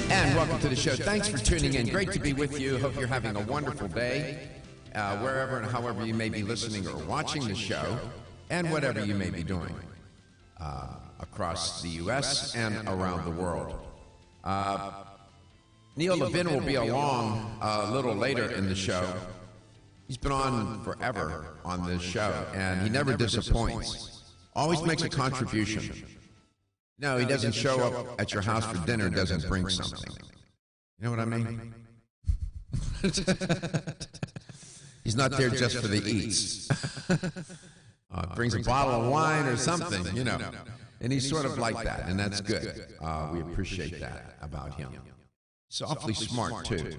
And welcome to the show. Thanks for tuning in. Great to be with you. Hope you're having a wonderful day, wherever and however you may be listening or watching the show, and whatever you may be doing across the U.S. and around the world. Neil Levine will be along a little later in the show. He's been on forever on this show, and he never disappoints. Always makes a contribution. No, he doesn't show up at your house for dinner, doesn't bring something. You know what I mean? He's not there just for the eats. Brings a bottle of wine or something, you know. And he's sort of like that, and that's good. We appreciate that about him. He's awfully smart, too.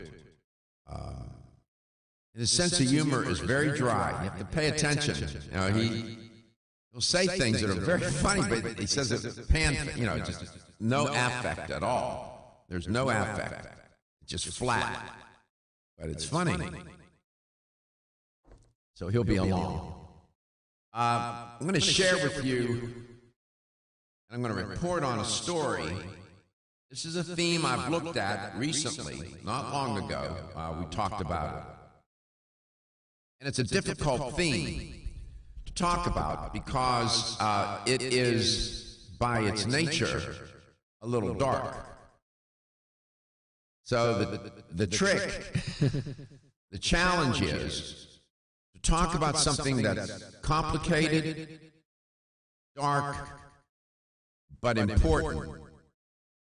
His sense of humor is very dry. You have to pay attention. You know, he'll say things that are very funny, but he says it just no affect at all. There's no affect. It's just flat. But it's funny. So he'll be along. I'm going to share with you, and I'm going to report on a story. This is a theme I've looked at recently, not long ago. We talked about it. And it's a difficult theme to talk about because it is, by its nature, a little dark. So the trick, the challenge is to talk about something that's complicated, dark, but important,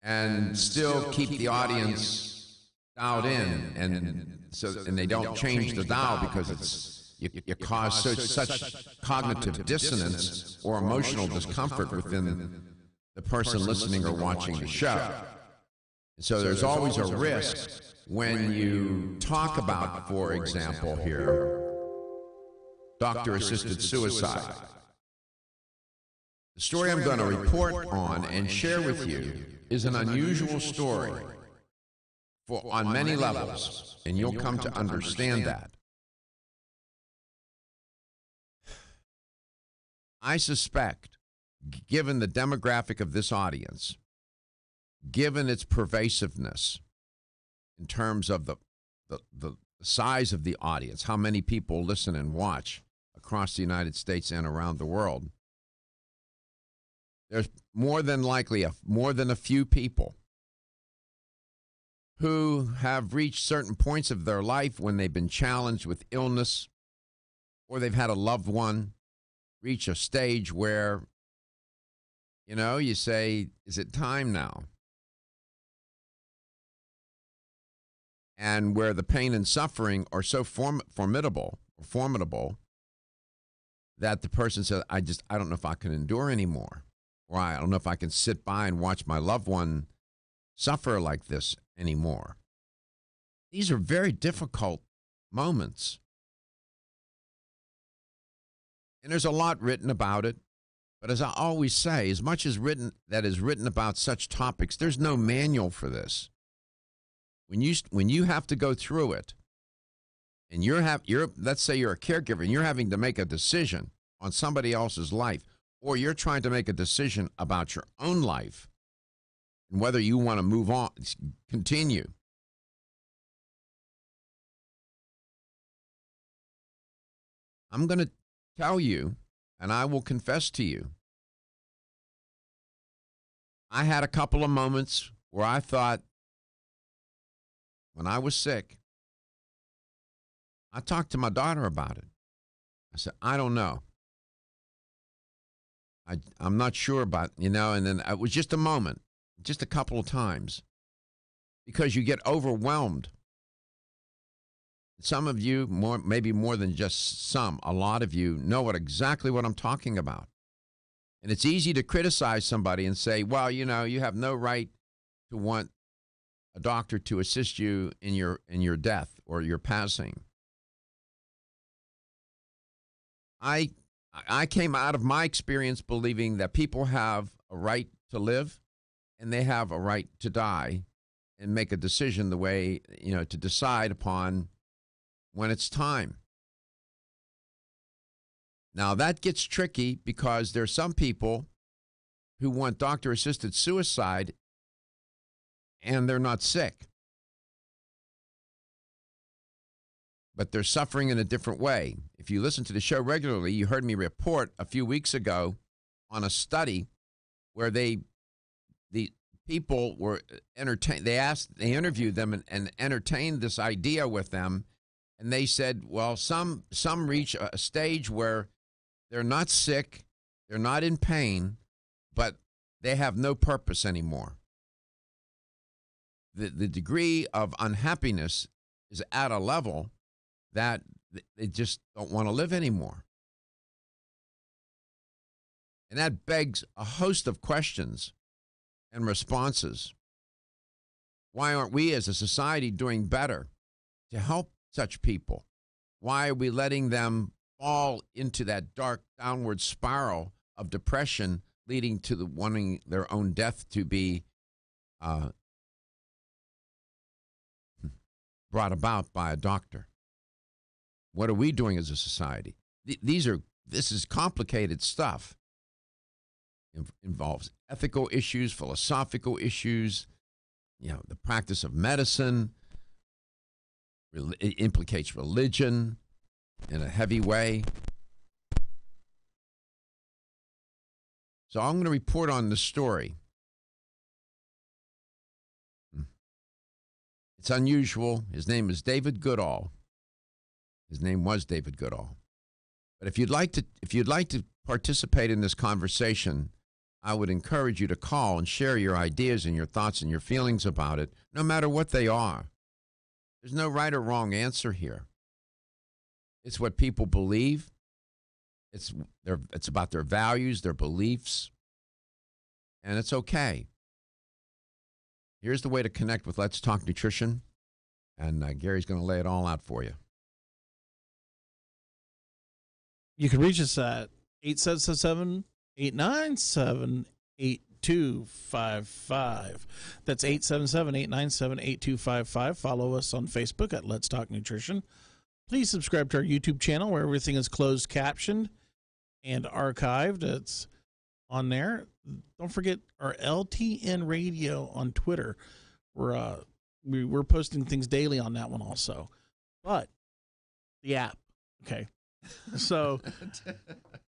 and still keep the audience dialed in, and they don't change the dial because you cause such cognitive dissonance or emotional discomfort within the person listening or watching the show. And so there's always a risk when you talk about, for example, here, doctor-assisted suicide. The story I'm going to report on and share with you is an unusual story on many levels, and you'll come to understand that. I suspect, given the demographic of this audience, given its pervasiveness in terms of the size of the audience, how many people listen and watch across the United States and around the world, there's more than likely more than a few people who have reached certain points of their life when they've been challenged with illness, or they've had a loved one reach a stage where, you know, you say, is it time now? And where the pain and suffering are so formidable that the person says, I don't know if I can endure anymore. Or I don't know if I can sit by and watch my loved one suffer like this anymore. These are very difficult moments. And there's a lot written about it. But as I always say, as much as that is written about such topics, there's no manual for this. When you have to go through it, and let's say you're a caregiver and you're having to make a decision on somebody else's life, or you're trying to make a decision about your own life and whether you want to move on, continue. I'm going to tell you, and I will confess to you, I had a couple of moments where I thought, when I was sick, I talked to my daughter about it. I said, I don't know. I'm not sure about, and then it was just a moment, just a couple of times, because you get overwhelmed. Some of you, maybe more than just some, a lot of you know exactly what I'm talking about. And it's easy to criticize somebody and say, well, you have no right to want a doctor to assist you in your death or your passing. I came out of my experience believing that people have a right to live and they have a right to die and make a decision the way, to decide upon when it's time. Now, that gets tricky because there's some people who want doctor-assisted suicide and they're not sick. But they're suffering in a different way. If you listen to the show regularly, you heard me report a few weeks ago on a study where the people were entertained. They interviewed them and entertained this idea with them, and they said, well, some reach a stage where they're not sick, they're not in pain, but they have no purpose anymore. The degree of unhappiness is at a level that they just don't want to live anymore. And that begs a host of questions and responses. Why aren't we as a society doing better to help such people? Why are we letting them fall into that dark downward spiral of depression, leading to wanting their own death to be brought about by a doctor? What are we doing as a society? This is complicated stuff. It involves ethical issues, philosophical issues, the practice of medicine. It implicates religion in a heavy way. So I'm going to report on the story. It's unusual. His name is David Goodall. His name was David Goodall. But if you'd like to participate in this conversation, I would encourage you to call and share your ideas and your thoughts and your feelings about it, no matter what they are. There's no right or wrong answer here. It's what people believe. It's about their values, their beliefs, and it's okay. Here's the way to connect with Let's Talk Nutrition, and Gary's going to lay it all out for you. You can reach us at 877-897-8255. That's 877-897-8255. Follow us on Facebook at Let's Talk Nutrition. Please subscribe to our YouTube channel where everything is closed captioned and archived. It's on there. Don't forget our LTN radio on Twitter. We're posting things daily on that one also. But the app, okay. So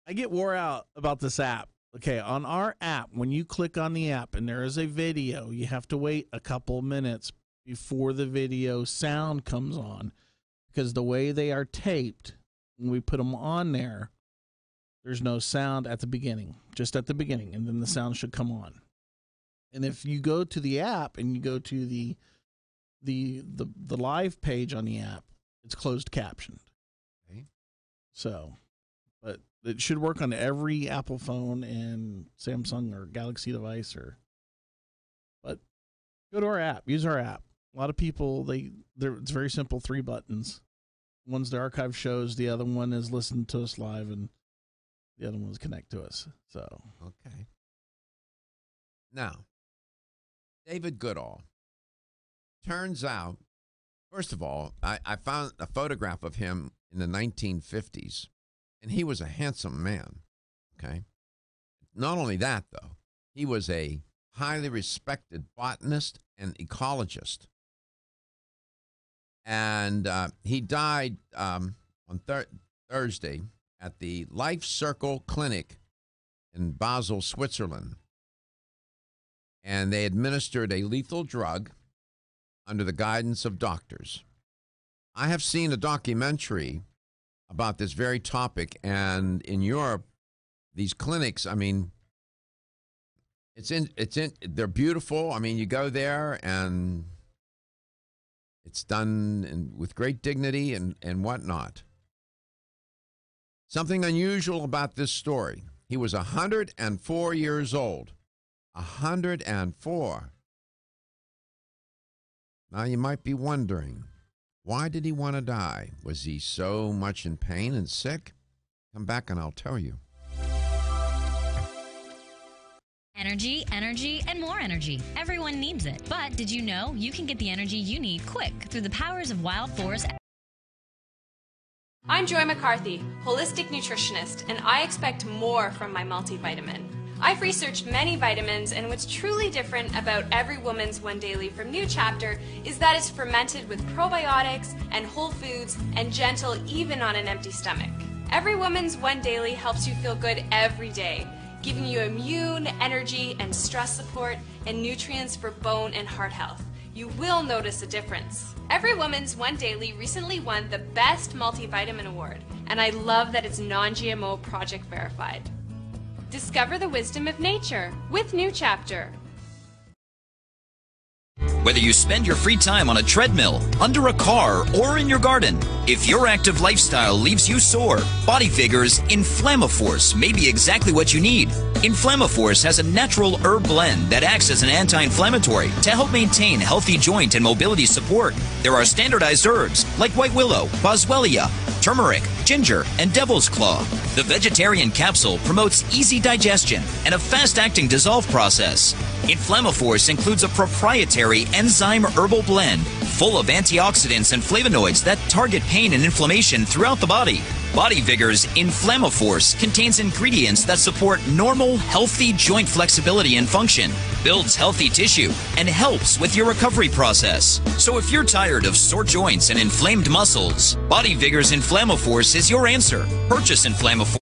I get wore out about this app. Okay, on our app, when you click on the app and there is a video, you have to wait a couple minutes before the video sound comes on, because the way they are taped, when we put them on there, there's no sound at the beginning, just at the beginning, and then the sound should come on. And if you go to the app and you go to the live page on the app, it's closed captioned. Okay. So, but it should work on every Apple phone and Samsung or Galaxy device. But go to our app. Use our app. A lot of people, it's very simple, 3 buttons. One's the archive shows, the other one is listen to us live, and the other one is connect to us. So okay. Now, David Goodall. Turns out, first of all, I found a photograph of him in the 1950s, and he was a handsome man, okay? Not only that, though, he was a highly respected botanist and ecologist. And he died on Thursday at the Life Circle Clinic in Basel, Switzerland. And they administered a lethal drug under the guidance of doctors. I have seen a documentary about this very topic, and in Europe, these clinics, I mean, they're beautiful. I mean, you go there and it's done with great dignity and whatnot. Something unusual about this story. He was 104 years old. 104. Now you might be wondering, why did he want to die? Was he so much in pain and sick? Come back and I'll tell you. Energy, energy, and more energy. Everyone needs it. But did you know you can get the energy you need quick through the powers of wild forest? I'm Joy McCarthy, holistic nutritionist, and I expect more from my multivitamin. I've researched many vitamins, and what's truly different about Every Woman's One Daily from New Chapter is that it's fermented with probiotics and whole foods and gentle even on an empty stomach. Every Woman's One Daily helps you feel good every day, giving you immune, energy, and stress support, and nutrients for bone and heart health. You will notice a difference. Every Woman's One Daily recently won the Best Multivitamin Award, and I love that it's non-GMO project verified. Discover the wisdom of nature with New Chapter. Whether you spend your free time on a treadmill, under a car, or in your garden, if your active lifestyle leaves you sore, Body Figure's Inflammaforce may be exactly what you need. Inflammaforce has a natural herb blend that acts as an anti-inflammatory to help maintain healthy joint and mobility support. There are standardized herbs like white willow, boswellia, turmeric, ginger, and devil's claw. The vegetarian capsule promotes easy digestion and a fast-acting dissolve process. Inflammaforce includes a proprietary enzyme herbal blend full of antioxidants and flavonoids that target pain and inflammation throughout the body. Body Vigor's Inflammaforce contains ingredients that support normal, healthy joint flexibility and function, builds healthy tissue, and helps with your recovery process. So if you're tired of sore joints and inflamed muscles, Body Vigor's Inflammaforce is your answer. Purchase Inflammaforce.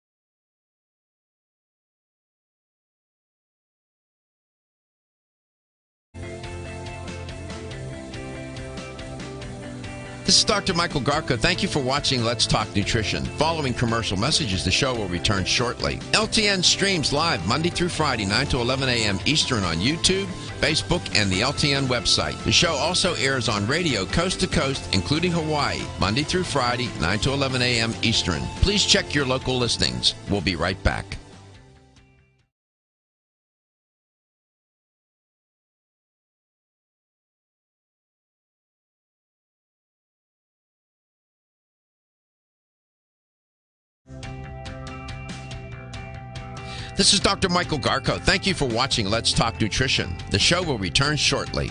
This is Dr. Michael Garko. Thank you for watching Let's Talk Nutrition. Following commercial messages, the show will return shortly. LTN streams live Monday through Friday, 9 to 11 a.m. Eastern on YouTube, Facebook, and the LTN website. The show also airs on radio coast to coast, including Hawaii, Monday through Friday, 9 to 11 a.m. Eastern. Please check your local listings. We'll be right back. This is Dr. Michael Garko. Thank you for watching Let's Talk Nutrition. The show will return shortly.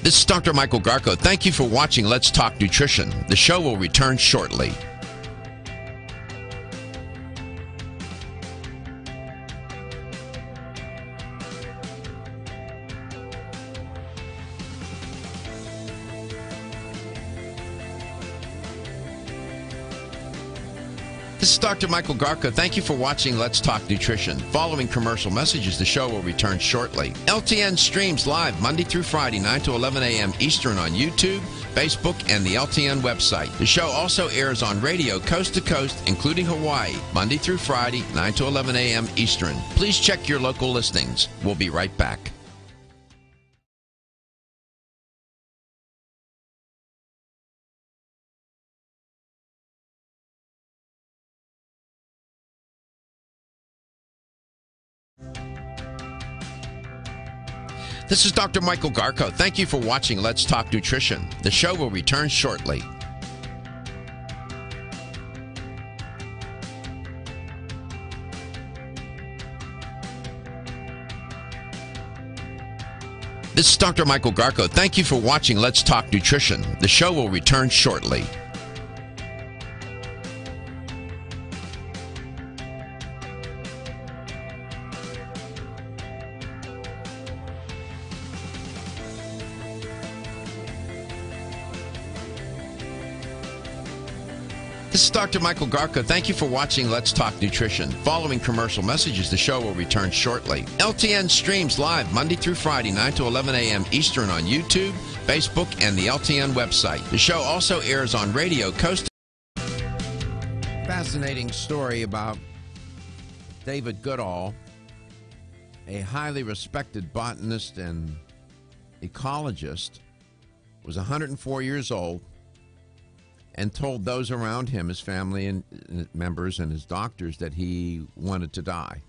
This is Dr. Michael Garko. Thank you for watching Let's Talk Nutrition. The show will return shortly. This is Dr. Michael Garko. Thank you for watching Let's Talk Nutrition. Following commercial messages, the show will return shortly. LTN streams live Monday through Friday, 9 to 11 a.m. Eastern on YouTube, Facebook, and the LTN website. The show also airs on radio coast to coast, including Hawaii, Monday through Friday, 9 to 11 a.m. Eastern. Please check your local listings. We'll be right back. This is Dr. Michael Garko. Thank you for watching Let's Talk Nutrition. The show will return shortly. This is Dr. Michael Garko. Thank you for watching Let's Talk Nutrition. The show will return shortly. This is Dr. Michael Garko. Thank you for watching Let's Talk Nutrition. Following commercial messages, the show will return shortly. LTN streams live Monday through Friday, 9 to 11 a.m. Eastern on YouTube, Facebook, and the LTN website. The show also airs on radio coast. Fascinating story about David Goodall, a highly respected botanist and ecologist, was 104 years old, and told those around him, his family and members and his doctors, that he wanted to die.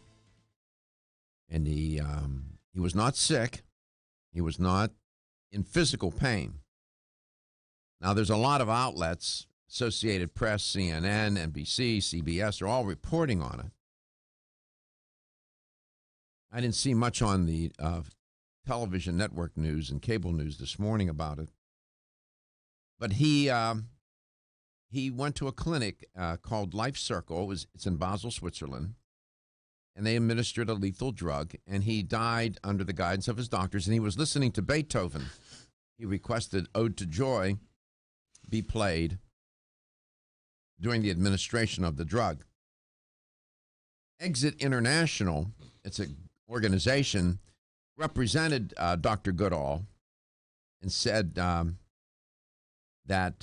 And he was not sick. He was not in physical pain. Now, there's a lot of outlets, Associated Press, CNN, NBC, CBS, are all reporting on it. I didn't see much on the television network news and cable news this morning about it. But he went to a clinic called Life Circle. It's in Basel, Switzerland. And they administered a lethal drug, and he died under the guidance of his doctors, and he was listening to Beethoven. He requested Ode to Joy be played during the administration of the drug. Exit International, it's an organization, represented Dr. Goodall and said that,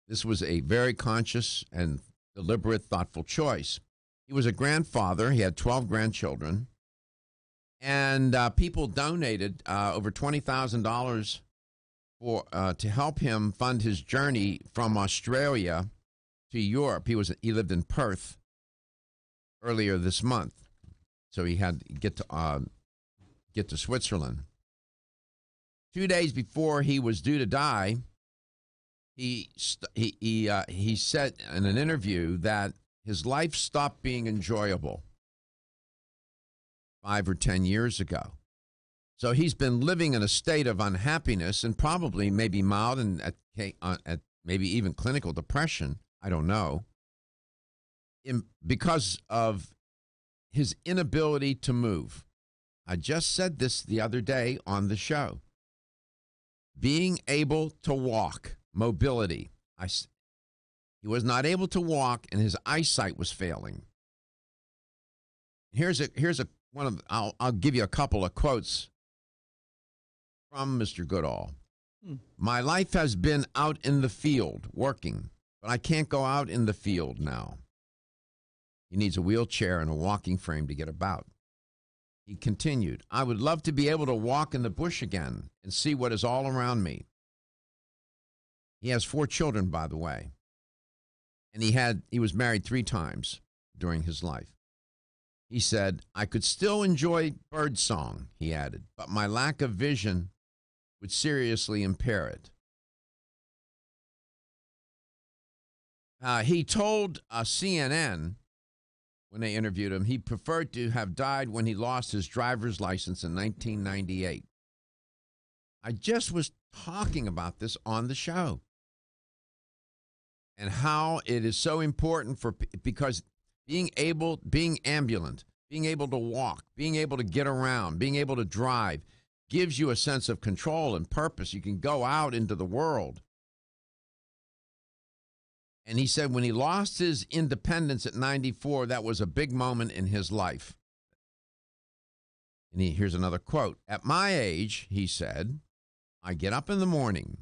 this was a very conscious and deliberate, thoughtful choice. He was a grandfather. He had 12 grandchildren. And people donated over $20,000 to help him fund his journey from Australia to Europe. He lived in Perth earlier this month, so he had to get to Switzerland. 2 days before he was due to die, he said in an interview that his life stopped being enjoyable 5 or 10 years ago. So he's been living in a state of unhappiness and probably maybe mild and at maybe even clinical depression. I don't know. Because of his inability to move. I just said this the other day on the show. Being able to walk, mobility. He was not able to walk, and his eyesight was failing. Here's one of. I'll give you a couple of quotes from Mr. Goodall. My life has been out in the field working, but I can't go out in the field now. He needs a wheelchair and a walking frame to get about. He continued, I would love to be able to walk in the bush again and see what is all around me. He has 4 children, by the way. And he was married 3 times during his life. He said, I could still enjoy birdsong, he added, but my lack of vision would seriously impair it. He told CNN, when they interviewed him, he preferred to have died when he lost his driver's license in 1998. I just was talking about this on the show and how it is so important because being ambulant, being able to walk, being able to get around, being able to drive gives you a sense of control and purpose. You can go out into the world. And he said when he lost his independence at 94, that was a big moment in his life. And here's another quote. At my age, he said, I get up in the morning,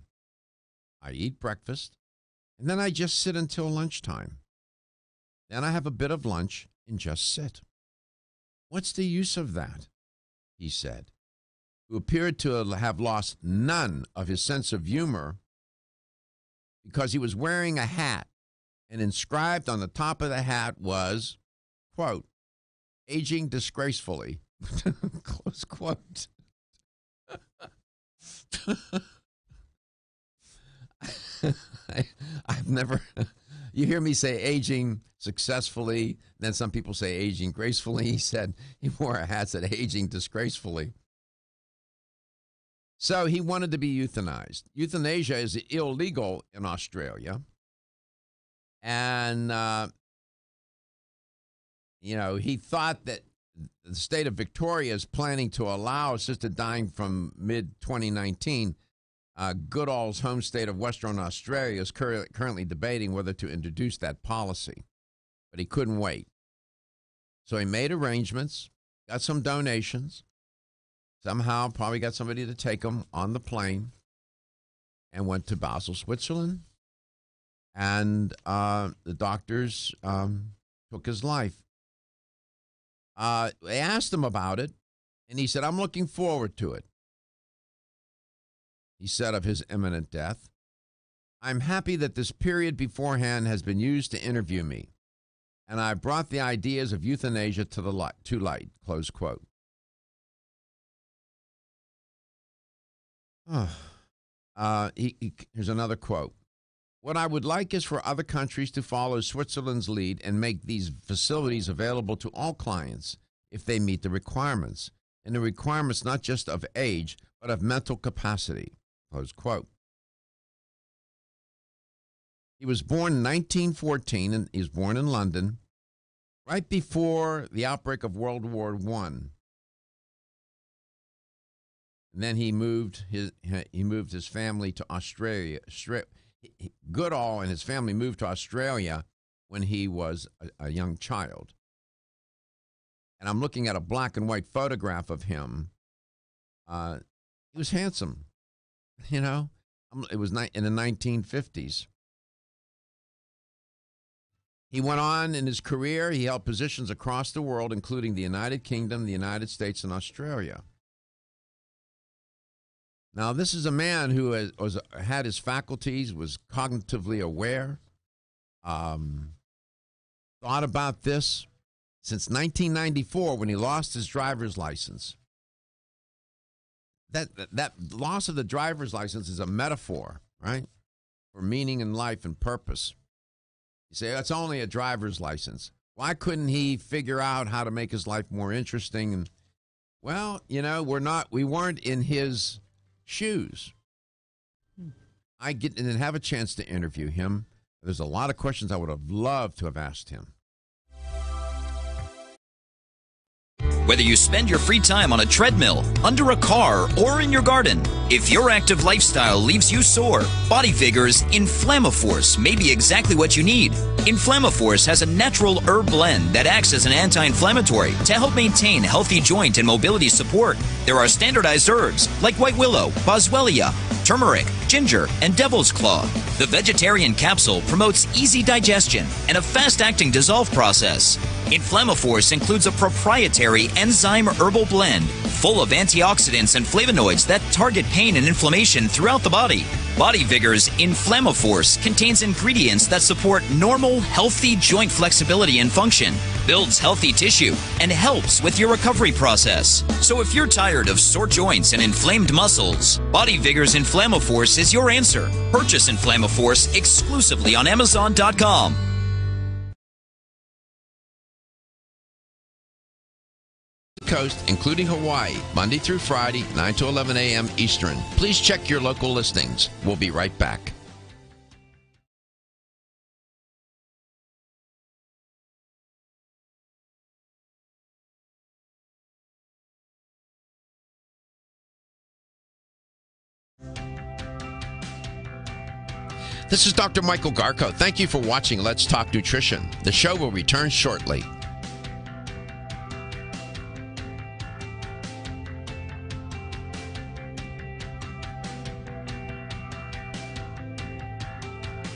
I eat breakfast, and then I just sit until lunchtime. Then I have a bit of lunch and just sit. What's the use of that? He said, who appeared to have lost none of his sense of humor because he was wearing a hat. And inscribed on the top of the hat was, quote, aging disgracefully, close quote. I've never, you hear me say aging successfully, then some people say aging gracefully. He said he wore a hat that said aging disgracefully. So he wanted to be euthanized. Euthanasia is illegal in Australia. And, he thought that the state of Victoria is planning to allow assisted dying from mid-2019. Goodall's home state of Western Australia is currently debating whether to introduce that policy. But he couldn't wait. So he made arrangements, got some donations, somehow probably got somebody to take him on the plane, and went to Basel, Switzerland. And the doctors took his life. They asked him about it, and he said, I'm looking forward to it. He said of his imminent death, I'm happy that this period beforehand has been used to interview me, and I brought the ideas of euthanasia to light, close quote. Here's another quote. What I would like is for other countries to follow Switzerland's lead and make these facilities available to all clients if they meet the requirements. And the requirements not just of age, but of mental capacity, close quote. He was born in 1914, and he was born in London, right before the outbreak of World War I. And then he moved his family to Australia. Goodall and his family moved to Australia when he was a young child. And I'm looking at a black and white photograph of him. He was handsome, you know. It was in the 1950s. He went on in his career. He held positions across the world, including the United Kingdom, the United States, and Australia. Now, this is a man who had his faculties, was cognitively aware, thought about this since 1994 when he lost his driver's license. That loss of the driver's license is a metaphor, right, for meaning in life and purpose. You say, it's only a driver's license. Why couldn't he figure out how to make his life more interesting? And, well, you know, we weren't in his shoes. I get and have a chance to interview him. There's a lot of questions I would have loved to have asked him. Whether you spend your free time on a treadmill, under a car, or in your garden, if your active lifestyle leaves you sore, Body Vigor's Inflammaforce may be exactly what you need. Inflammaforce has a natural herb blend that acts as an anti-inflammatory to help maintain healthy joint and mobility support. There are standardized herbs like white willow, boswellia, turmeric, ginger, and devil's claw. The vegetarian capsule promotes easy digestion and a fast-acting dissolve process. Inflammaforce includes a proprietary enzyme herbal blend full of antioxidants and flavonoids that target pain and inflammation throughout the body. Body Vigor's Inflammaforce contains ingredients that support normal, healthy joint flexibility and function, builds healthy tissue, and helps with your recovery process. So if you're tired of sore joints and inflamed muscles, Body Vigor's Inflammaforce is your answer. Purchase Inflammaforce exclusively on Amazon.com. Coast, including Hawaii, Monday through Friday, 9 to 11 a.m. Eastern. Please check your local listings. We'll be right back. This is Dr. Michael Garko. Thank you for watching Let's Talk Nutrition. The show will return shortly.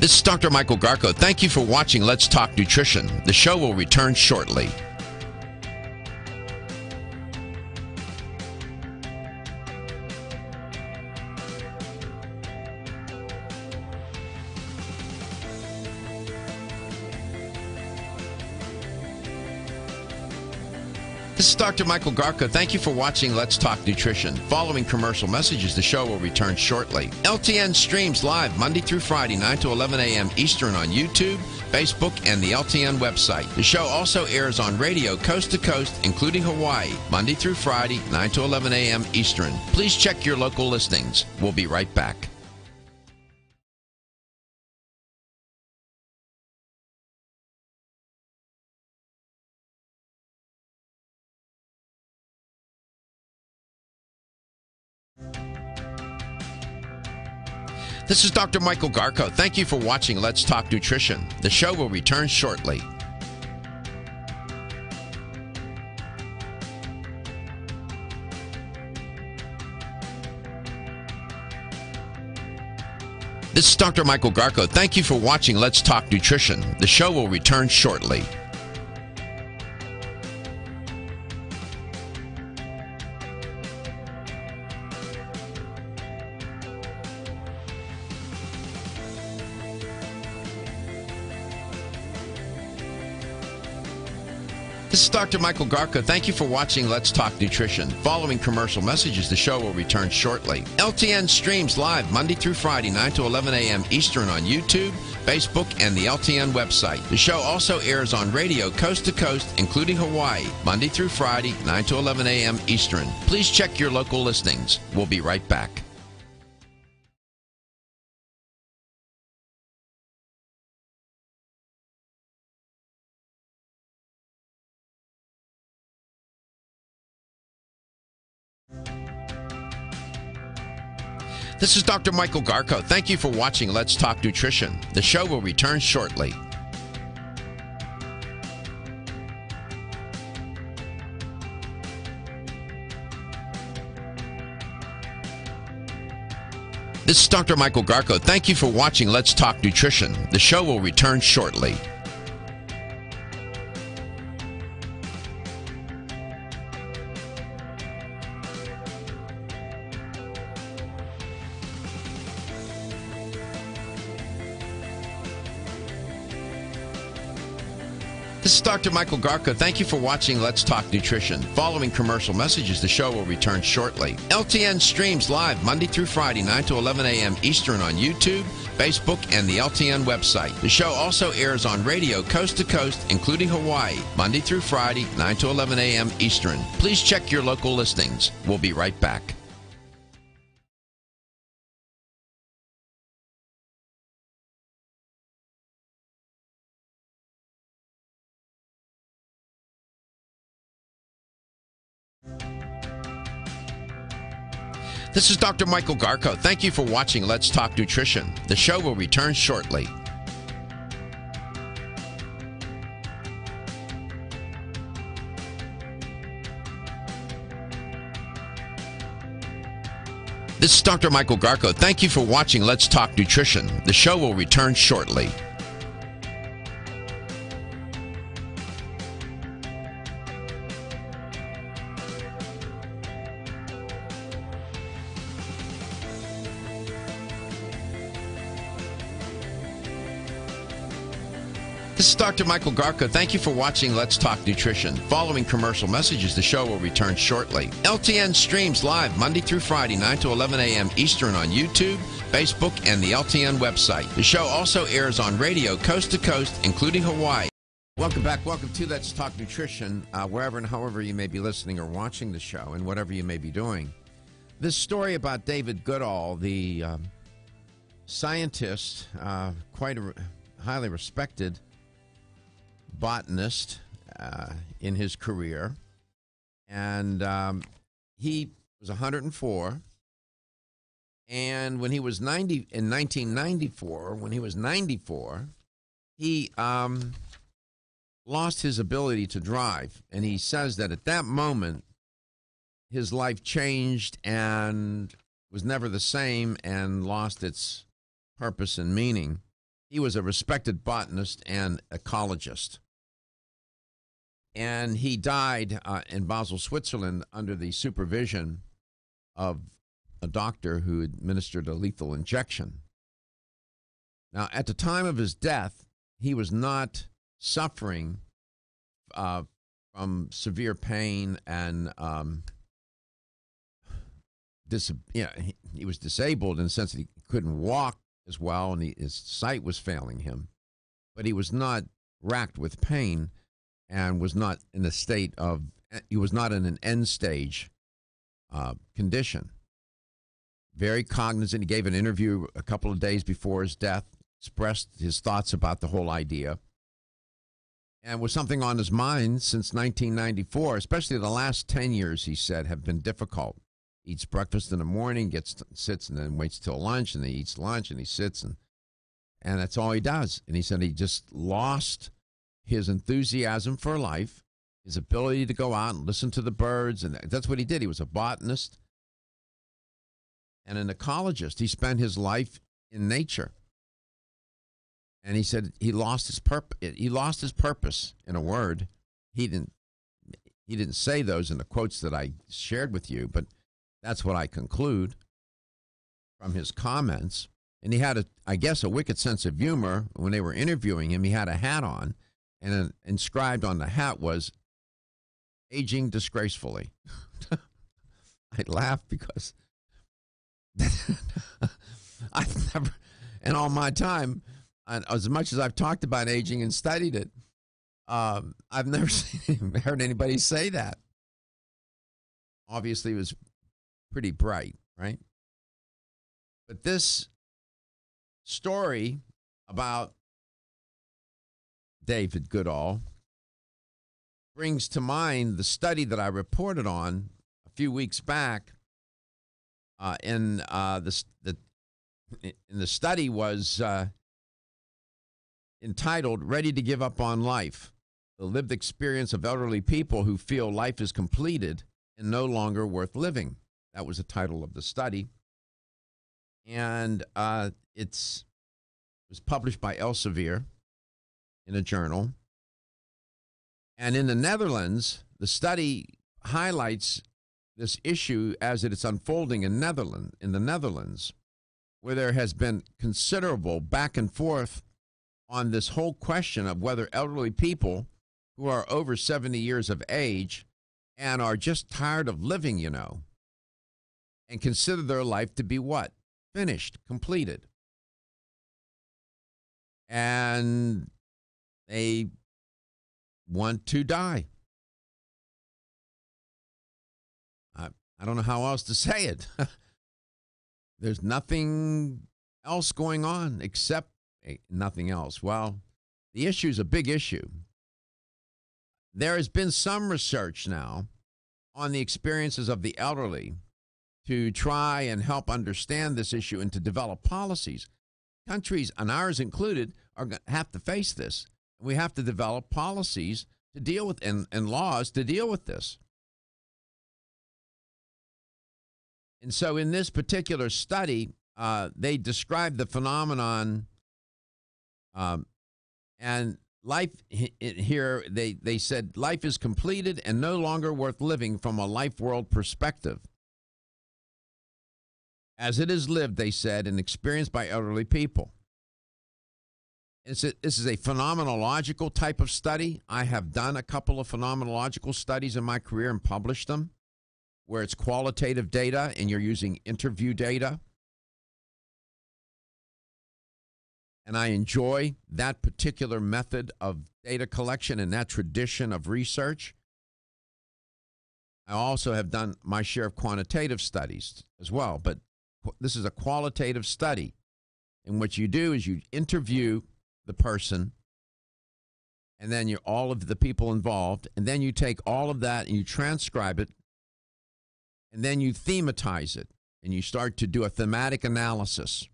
This is Dr. Michael Garko. Thank you for watching Let's Talk Nutrition. The show will return shortly. This is Dr. Michael Garko. Thank you for watching Let's Talk Nutrition. Following commercial messages, the show will return shortly. LTN streams live Monday through Friday, 9 to 11 a.m. Eastern on YouTube, Facebook, and the LTN website. The show also airs on radio coast to coast, including Hawaii, Monday through Friday, 9 to 11 a.m. Eastern. Please check your local listings. We'll be right back. This is Dr. Michael Garko. Thank you for watching Let's Talk Nutrition. The show will return shortly. This is Dr. Michael Garko. Thank you for watching Let's Talk Nutrition. The show will return shortly. This is Dr. Michael Garko. Thank you for watching Let's Talk Nutrition. Following commercial messages, the show will return shortly. LTN streams live Monday through Friday, 9 to 11 a.m. Eastern on YouTube, Facebook, and the LTN website. The show also airs on radio coast to coast, including Hawaii, Monday through Friday, 9 to 11 a.m. Eastern. Please check your local listings. We'll be right back. This is Dr. Michael Garko. Thank you for watching Let's Talk Nutrition. The show will return shortly. This is Dr. Michael Garko. Thank you for watching Let's Talk Nutrition. The show will return shortly. This is Dr. Michael Garko. Thank you for watching Let's Talk Nutrition. Following commercial messages, the show will return shortly. LTN streams live Monday through Friday, 9 to 11 a.m. Eastern on YouTube, Facebook, and the LTN website. The show also airs on radio coast to coast, including Hawaii, Monday through Friday, 9 to 11 a.m. Eastern. Please check your local listings. We'll be right back. This is Dr. Michael Garko. Thank you for watching Let's Talk Nutrition. The show will return shortly. This is Dr. Michael Garko. Thank you for watching Let's Talk Nutrition. The show will return shortly. This is Dr. Michael Garko. Thank you for watching Let's Talk Nutrition. Following commercial messages, the show will return shortly. LTN streams live Monday through Friday, 9 to 11 a.m. Eastern on YouTube, Facebook, and the LTN website. The show also airs on radio coast to coast, including Hawaii. Welcome back. Welcome to Let's Talk Nutrition, wherever and however you may be listening or watching the show and whatever you may be doing. This story about David Goodall, the scientist, quite a highly respected botanist in his career, and he was 104, and when he was 90 in 1994, when he was 94, he lost his ability to drive, and he says that at that moment his life changed and was never the same and lost its purpose and meaning. He was a respected botanist and ecologist. And he died in Basel, Switzerland, under the supervision of a doctor who administered a lethal injection. Now, at the time of his death, he was not suffering from severe pain and he was disabled in the sense that he couldn't walk as well, and his sight was failing him. But he was not racked with pain and was not in a state of, he was not in an end stage condition. Very cognizant. He gave an interview a couple of days before his death, expressed his thoughts about the whole idea, and was something on his mind since 1994, especially the last 10 years, he said, have been difficult. Eats breakfast in the morning, sits, and then waits till lunch, and he eats lunch, and he sits, and that's all he does. And he said he just lost his enthusiasm for life, his ability to go out and listen to the birds, and that's what he did. He was a botanist and an ecologist. He spent his life in nature. And he said he lost his purpose, in a word. He didn't say those in the quotes that I shared with you, but that's what I conclude from his comments. And he had, I guess, a wicked sense of humor. When they were interviewing him, he had a hat on, and inscribed on the hat was, aging disgracefully. I laugh because I've never, in all my time, as much as I've talked about aging and studied it, I've never heard anybody say that. Obviously, it was pretty bright, right? But this story about David Goodall brings to mind the study that I reported on a few weeks back. In the study was entitled "Ready to Give Up on Life: The Lived Experience of Elderly People Who Feel Life is Completed and No Longer Worth Living." That was the title of the study, and it was published by Elsevier in a journal. And in the Netherlands, the study highlights this issue as it is unfolding in the Netherlands, where there has been considerable back and forth on this whole question of whether elderly people who are over 70 years of age and are just tired of living, and consider their life to be what? Finished, completed. And they want to die. I don't know how else to say it. There's nothing else going on except nothing else. Well, the issue is a big issue. There has been some research now on the experiences of the elderly to try and help understand this issue and to develop policies. Countries, and ours included, are going to have to face this. We have to develop policies to deal with and laws to deal with this. And so in this particular study, they described the phenomenon, and life here, they said life is completed and no longer worth living from a life world perspective. As it is lived, they said, and experienced by elderly people. This is a phenomenological type of study. I have done a couple of phenomenological studies in my career and published them, where it's qualitative data and you're using interview data. And I enjoy that particular method of data collection and that tradition of research. I also have done my share of quantitative studies as well, but this is a qualitative study. And what you do is you interview the person, and then all of the people involved, and then you take all of that and you transcribe it, and then you thematize it, and you start to do a thematic analysis,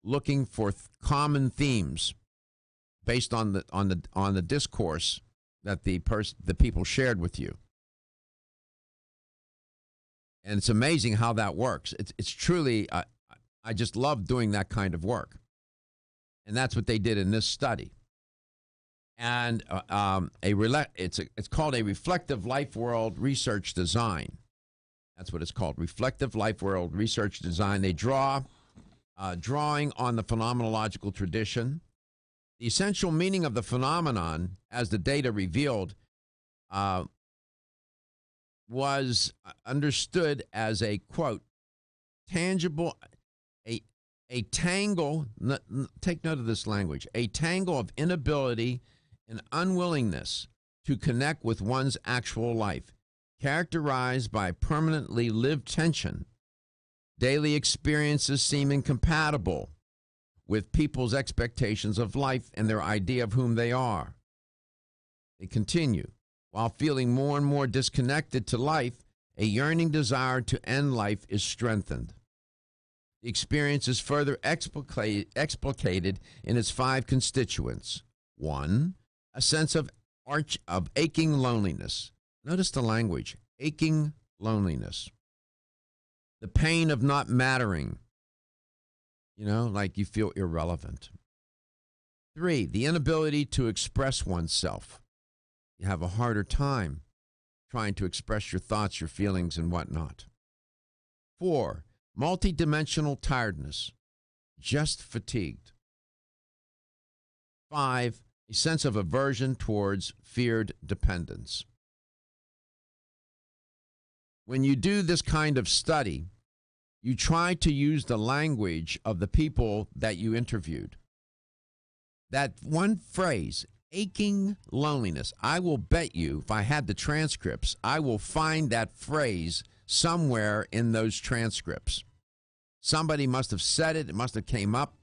looking for common themes based on the discourse that the people shared with you. And it's amazing how that works. It's truly, I just love doing that kind of work. And that's what they did in this study. And it's called a reflective life world research design. That's what it's called, reflective life world research design. They drawing on the phenomenological tradition. The essential meaning of the phenomenon, as the data revealed, was understood as a, quote, tangible, a tangle, take note of this language, a tangle of inability and unwillingness to connect with one's actual life, characterized by permanently lived tension. Daily experiences seem incompatible with people's expectations of life and their idea of whom they are. They continue, while feeling more and more disconnected to life, a yearning desire to end life is strengthened. The experience is further explicated in its 5 constituents. 1, a sense of aching loneliness. Notice the language, aching loneliness. The pain of not mattering, like you feel irrelevant. 3, the inability to express oneself. You have a harder time trying to express your thoughts, your feelings, and whatnot. 4, multidimensional tiredness, just fatigued. 5, a sense of aversion towards feared dependence. when you do this kind of study, you try to use the language of the people that you interviewed. That one phrase, aching loneliness, I will bet you, if I had the transcripts, I will find that phrase somewhere in those transcripts. Somebody must have said it. It must have came up.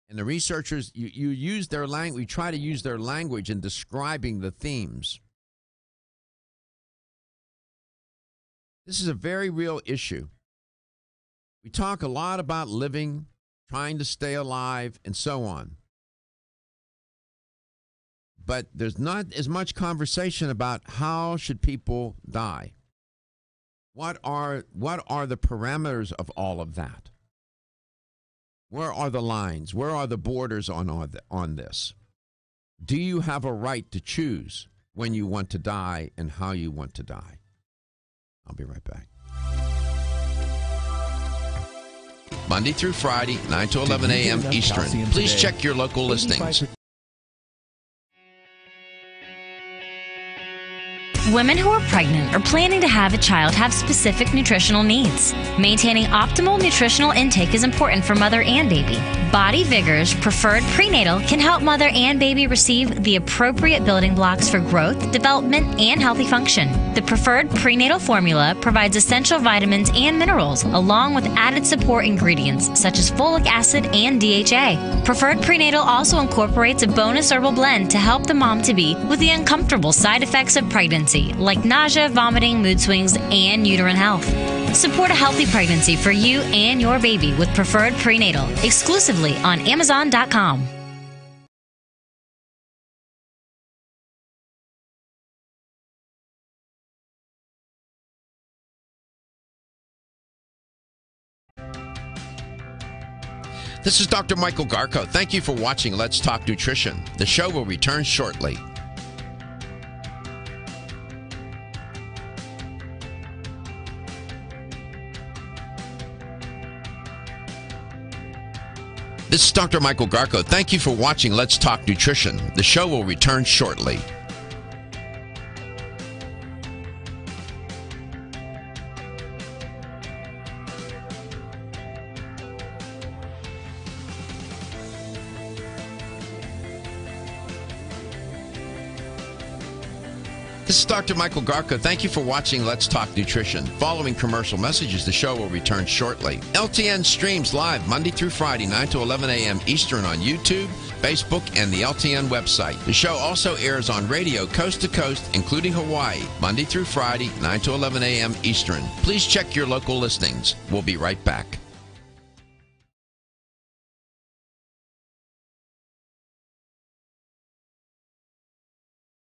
And the researchers, you use their language, you try to use their language in describing the themes. This is a very real issue. We talk a lot about living, trying to stay alive, and so on. But there's not as much conversation about how should people die. What are the parameters of all of that? Where are the lines? Where are the borders on this? Do you have a right to choose when you want to die and how you want to die? I'll be right back. Monday through Friday, 9 to 11 a.m. Eastern. Please check your local listings. Women who are pregnant or planning to have a child have specific nutritional needs. Maintaining optimal nutritional intake is important for mother and baby. Body Vigor's Preferred Prenatal can help mother and baby receive the appropriate building blocks for growth, development, and healthy function. The Preferred Prenatal formula provides essential vitamins and minerals, along with added support ingredients such as folic acid and DHA. Preferred Prenatal also incorporates a bonus herbal blend to help the mom-to-be with the uncomfortable side effects of pregnancy, like nausea, vomiting, mood swings, and uterine health. Support a healthy pregnancy for you and your baby with Preferred Prenatal, exclusively on Amazon.com. This is Dr. Michael Garko. Thank you for watching Let's Talk Nutrition. The show will return shortly. This is Dr. Michael Garko. Thank you for watching Let's Talk Nutrition. The show will return shortly. This is Dr. Michael Garko. Thank you for watching Let's Talk Nutrition. Following commercial messages, the show will return shortly. LTN streams live Monday through Friday, 9 to 11 a.m. Eastern on YouTube, Facebook, and the LTN website. The show also airs on radio coast to coast, including Hawaii, Monday through Friday, 9 to 11 a.m. Eastern. Please check your local listings. We'll be right back.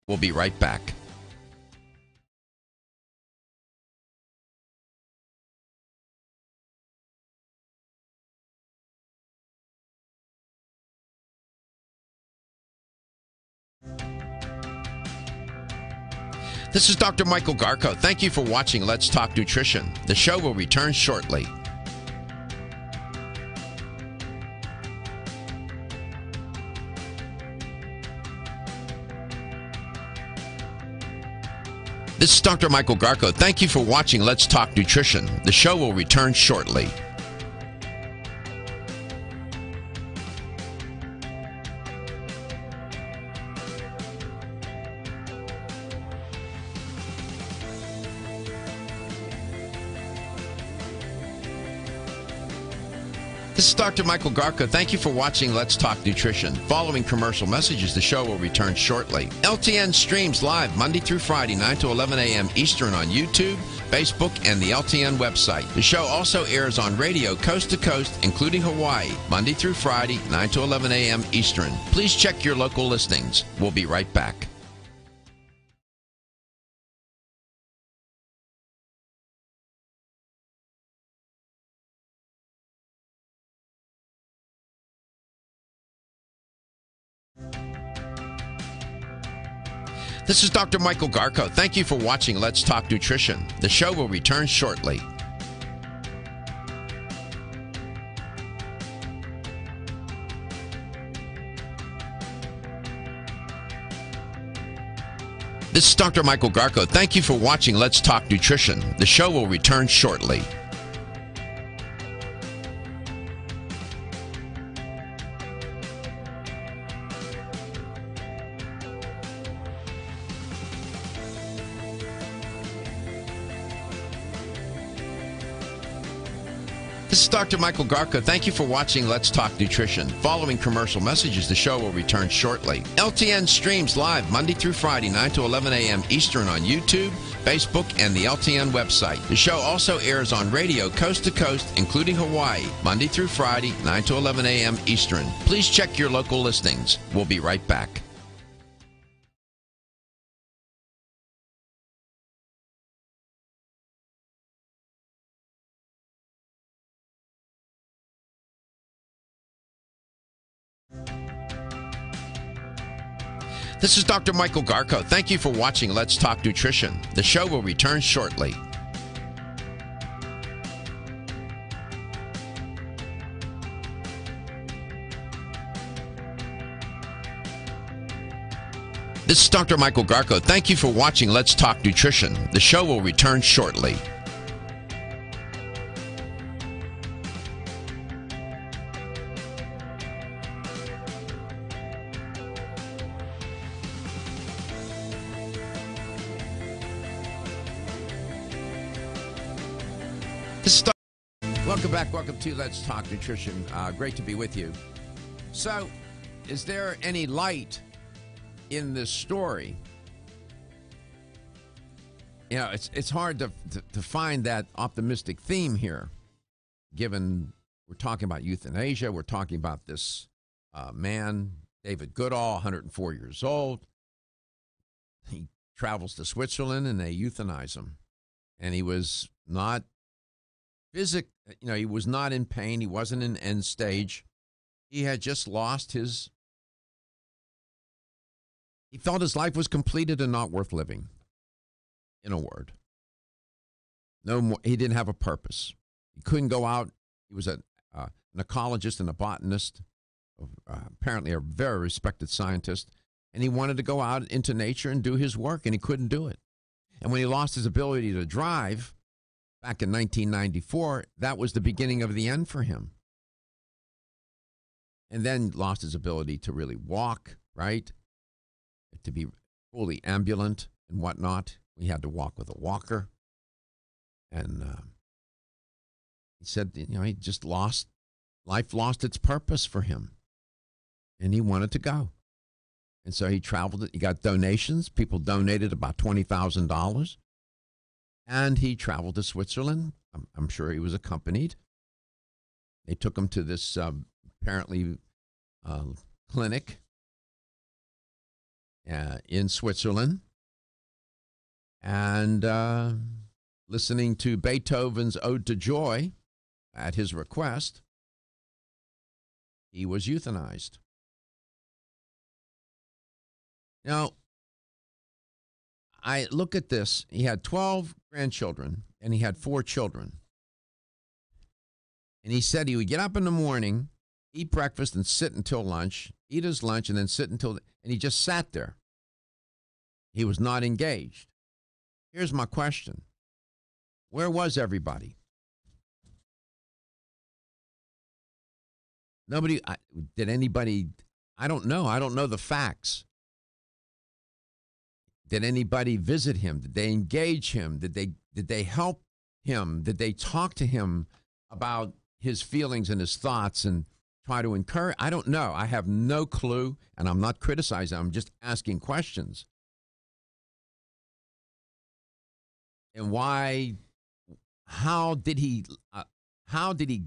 We'll be right back. This is Dr. Michael Garko. Thank you for watching Let's Talk Nutrition. The show will return shortly. This is Dr. Michael Garko. Thank you for watching Let's Talk Nutrition. The show will return shortly. This is Dr. Michael Garko. Thank you for watching Let's Talk Nutrition. Following commercial messages, the show will return shortly. LTN streams live Monday through Friday, 9 to 11 a.m. Eastern on YouTube, Facebook, and the LTN website. The show also airs on radio coast to coast, including Hawaii, Monday through Friday, 9 to 11 a.m. Eastern. Please check your local listings. We'll be right back. This is Dr. Michael Garko. Thank you for watching Let's Talk Nutrition. The show will return shortly. This This is Dr. Michael Garko. Thank you for watching Let's Talk Nutrition. The show will return shortly. This is Dr. Michael Garko. Thank you for watching Let's Talk Nutrition. Following commercial messages, the show will return shortly. LTN streams live Monday through Friday, 9 to 11 a.m. Eastern on YouTube, Facebook, and the LTN website. The show also airs on radio coast to coast, including Hawaii, Monday through Friday, 9 to 11 a.m. Eastern. Please check your local listings. We'll be right back. This is Dr. Michael Garko. Thank you for watching Let's Talk Nutrition. The show will return shortly. This is Dr. Michael Garko. Thank you for watching Let's Talk Nutrition. The show will return shortly. Welcome back. Welcome to Let's Talk Nutrition. Great to be with you. So, is there any light in this story? You know, it's hard to find that optimistic theme here, given we're talking about euthanasia. We're talking about this man, David Goodall, 104 years old. He travels to Switzerland and they euthanize him. And he was not he was not in pain. He wasn't in end stage. He had just lost he felt his life was completed and not worth living. In a word. No more. He didn't have a purpose. He couldn't go out. He was an ecologist and a botanist, apparently a very respected scientist, and he wanted to go out into nature and do his work, and he couldn't do it. And when he lost his ability to drive, back in 1994, that was the beginning of the end for him. And then lost his ability to really walk, right? To be fully ambulant and whatnot. He had to walk with a walker. And he said, he just life lost its purpose for him. And he wanted to go. And so he traveled. He got donations. People donated about $20,000. And he traveled to Switzerland. I'm sure he was accompanied. They took him to this apparently clinic in Switzerland. And listening to Beethoven's Ode to Joy at his request, he was euthanized. Now, I look at this. He had 12 grandchildren, and he had 4 children. And he said he would get up in the morning, eat breakfast, and sit until lunch, eat his lunch, and then sit until, and he just sat there. He was not engaged. Here's my question. Where was everybody? Nobody, did anybody, I don't know. I don't know the facts. Did anybody visit him? Did they engage him? Did they help him? Did they talk to him about his feelings and his thoughts and try to encourage? I don't know. I have no clue, and I'm not criticizing. I'm just asking questions. And why? How did he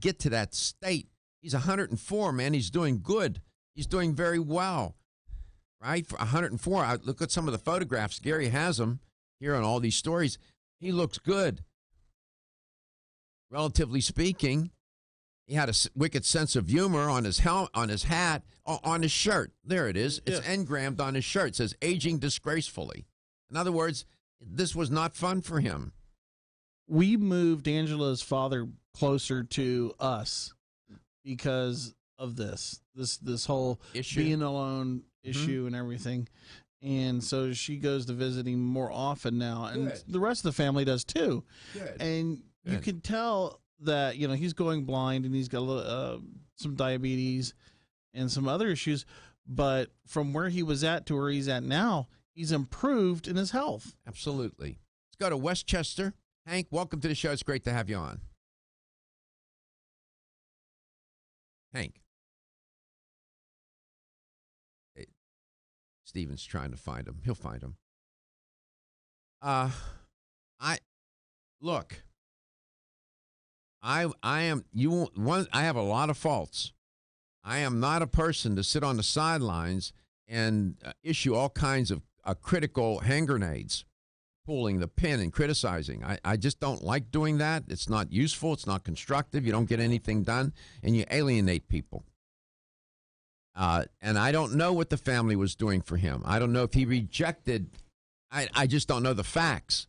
get to that state? He's 104, man. He's doing good. He's doing very well. Right? For 104, I look at some of the photographs. Gary has them here on all these stories. He looks good. Relatively speaking, he had a wicked sense of humor on his on his hat, on his shirt. There it is. It's engraved on his shirt. It says, aging disgracefully. In other words, this was not fun for him. We moved Angela's father closer to us because of this whole issue, being alone issue and everything. And so she goes to visit him more often now, and Good. the rest of the family does too. Good. And you can tell that, you know, he's going blind and he's got a little, some diabetes and some other issues. But from where he was at to where he's at now, he's improved in his health. Absolutely. Let's go to Westchester. Hank, welcome to the show. It's great to have you on. Hank. Hey, Steven's trying to find him. He'll find him. I have a lot of faults. I am not a person to sit on the sidelines and issue all kinds of critical hand grenades, pulling the pin and criticizing. I just don't like doing that. It's not useful. It's not constructive. You don't get anything done, and you alienate people. And I don't know what the family was doing for him. I don't know if he rejected. I just don't know the facts.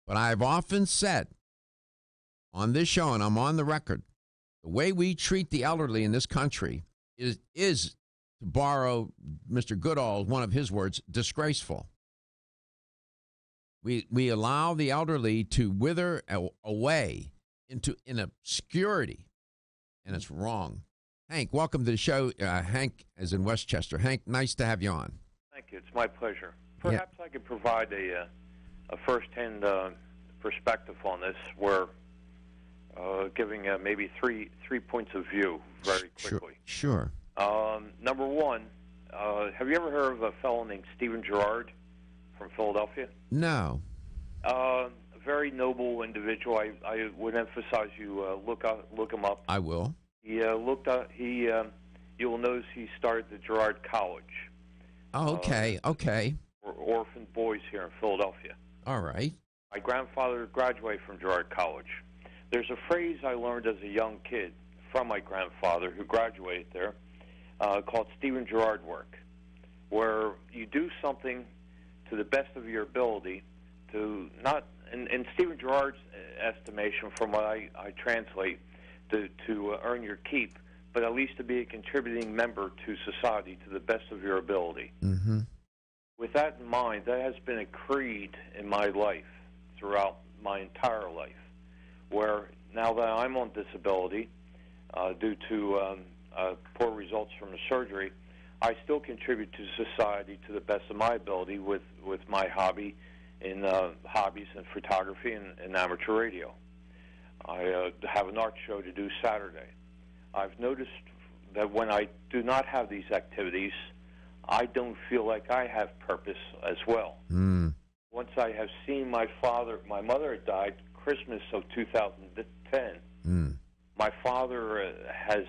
But I've often said on this show, and I'm on the record, the way we treat the elderly in this country is to borrow Mr. Goodall, one of his words, disgraceful. We allow the elderly to wither away in obscurity, and it's wrong. Hank, welcome to the show. Hank is in Westchester. Hank, nice to have you on. Thank you. It's my pleasure. Perhaps I could provide a first-hand perspective on this, where giving maybe three points of view very quickly. Sure. Number one, have you ever heard of a fellow named Stephen Gerard from Philadelphia? No. A very noble individual. I would emphasize you look him up. I will. You will notice he started the Gerard College. Oh, okay. Okay. For orphan boys here in Philadelphia. All right. My grandfather graduated from Gerard College. There's a phrase I learned as a young kid from my grandfather who graduated there called Stephen Gerard work, where you do something to the best of your ability to not, in Stephen Gerard's estimation, from what I translate, to earn your keep, but at least to be a contributing member to society to the best of your ability. Mm-hmm. With that in mind, that has been a creed in my life throughout my entire life, where now that I'm on disability due to poor results from the surgery, I still contribute to society to the best of my ability with my hobbies in photography and amateur radio. I have an art show to do Saturday. I've noticed that when I do not have these activities, I don't feel like I have purpose as well. Mm. Once I have seen my mother had died Christmas of 2010. Mm. My father has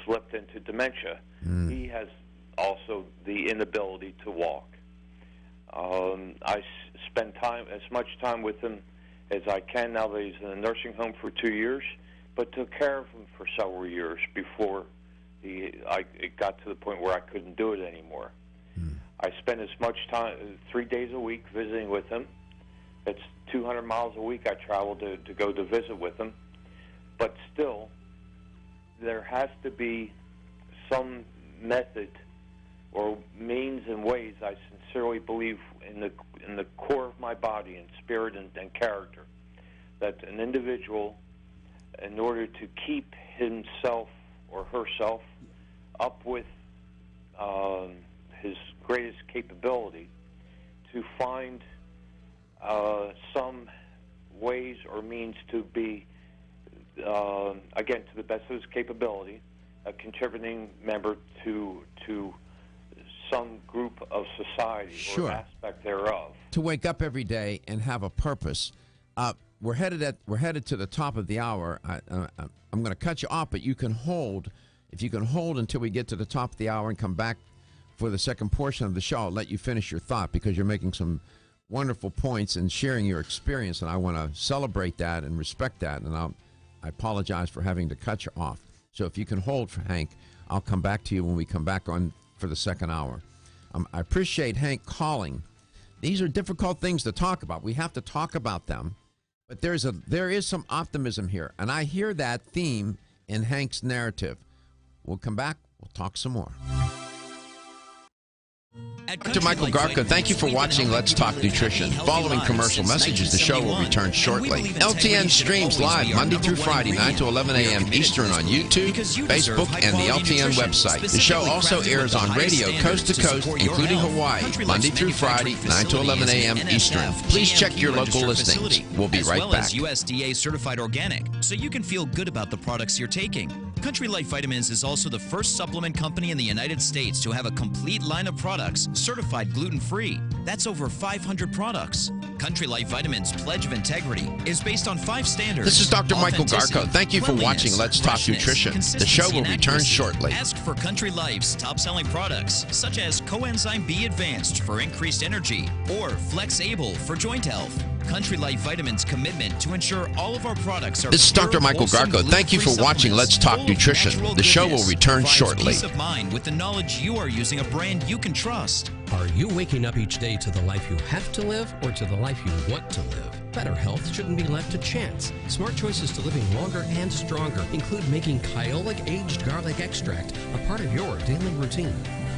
slipped into dementia. Mm. He has also the inability to walk. I spend as much time with him as I can now that he's in a nursing home for 2 years, but took care of him for several years before it got to the point where I couldn't do it anymore. Mm. I spend as much time, 3 days a week, visiting with him. It's 200 miles a week I travel to go to visit with him. But still, there has to be some method or means and ways, I sincerely believe, in the core of my body and spirit and character, that an individual, in order to keep himself or herself up with his greatest capability, to find some ways or means to be, again, to the best of his capability, a contributing member to some group of society Sure. or aspect thereof. To wake up every day and have a purpose. We're headed to the top of the hour. I'm going to cut you off, but you can hold. If you can hold until we get to the top of the hour and come back for the second portion of the show, I'll let you finish your thought, because you're making some wonderful points and sharing your experience, and I want to celebrate that and respect that. And I apologize for having to cut you off. So if you can hold for Hank, I'll come back to you when we come back on for the second hour. I appreciate Hank calling. These are difficult things to talk about. We have to talk about them, but there is some optimism here, and I hear that theme in Hank's narrative. We'll come back. We'll talk some more. Dr. Michael Garko, thank you for watching Let's Talk Nutrition. Following commercial messages, the show will return shortly. LTN streams live Monday through Friday, 9 to 11 a.m. Eastern on YouTube, Facebook, and the LTN website. The show also airs on radio coast to coast, including Hawaii, Monday through Friday, 9 to 11 a.m. Eastern. Please check your local listings. We'll be right back. As USDA certified organic, so you can feel good about the products you're taking. Country Life Vitamins is also the first supplement company in the United States to have a complete line of products certified gluten-free. That's over 500 products. Country Life Vitamins' pledge of integrity is based on 5 standards. This is Dr. Michael Garko. Thank you for watching Let's Talk Nutrition. The show will return shortly. Ask for Country Life's top-selling products, such as Coenzyme B Advanced for increased energy or Flex Able for joint health. Country Life Vitamins' commitment to ensure all of our products are. This is Dr. Michael Garko. Thank you for watching Let's Talk Nutrition. The show will return shortly. Peace of mind with the knowledge you are using a brand you can trust. Are you waking up each day to the life you have to live or to the life you want to live? Better health shouldn't be left to chance. Smart choices to living longer and stronger include making Kyolic Aged Garlic Extract a part of your daily routine.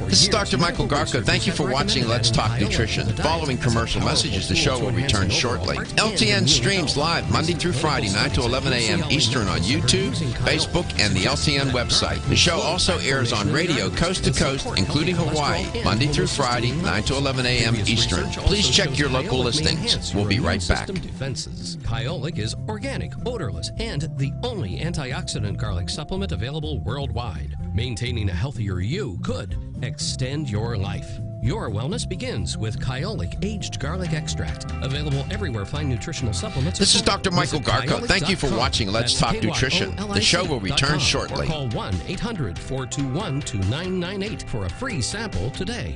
This is Dr. Michael Garko. Thank you for watching Let's Talk Nutrition. Following commercial messages, the show will return shortly. LTN streams live Monday through Friday, 9 to 11 a.m. Eastern on YouTube, Facebook, and the LTN website. The show also airs on radio coast to coast, including Hawaii, Monday through Friday, 9 to 11 a.m. Eastern. Please check your local listings. We'll be right back. Defenses. Kyolic is organic, odorless, and the only antioxidant garlic supplement available worldwide. Maintaining a healthier you could extend your life. Your wellness begins with Kyolic Aged Garlic Extract. Available everywhere fine nutritional supplements. This is Dr. Michael Garko. Thank you for watching Let's Talk Nutrition. The show will return shortly. Call 1-800-421-2998 for a free sample today.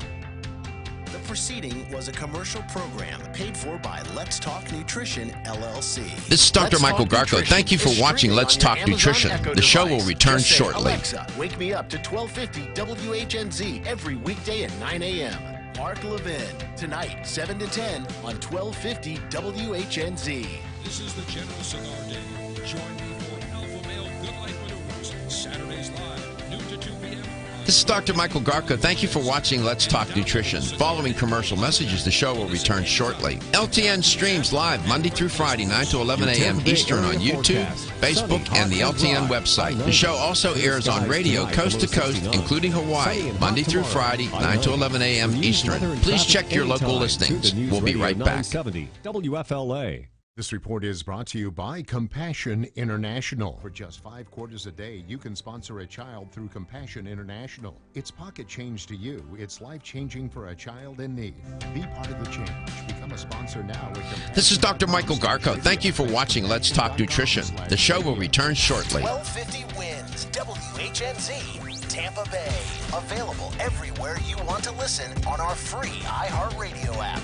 The preceding was a commercial program paid for by Let's Talk Nutrition, LLC. This is Dr. Michael Garko. Thank you for watching Let's Talk Nutrition. The show will return shortly. Alexa, wake me up to 1250 WHNZ every weekday at 9 a.m. Mark Levin, tonight, 7 to 10 on 1250 WHNZ. This is the General Cigar Day. Join me for Alpha Male Good Life Maneuvers, Saturdays live, noon to 2 p.m. This is Dr. Michael Garko. Thank you for watching Let's Talk Nutrition. Following commercial messages, the show will return shortly. LTN streams live Monday through Friday, 9 to 11 a.m. Eastern on YouTube, Facebook, and the LTN website. The show also airs on radio coast to coast, including Hawaii, Monday through Friday, 9 to 11 a.m. Eastern. Please check your local listings. We'll be right back. WFLA. This report is brought to you by Compassion International. For just 5 quarters a day, you can sponsor a child through Compassion International. It's pocket change to you. It's life-changing for a child in need. Be part of the change. Become a sponsor now with Compassion. This is Dr. Michael Garko. Thank you for watching Let's Talk Nutrition. The show will return shortly. 1250 wins WHNZ, Tampa Bay. Available everywhere you want to listen on our free iHeartRadio app.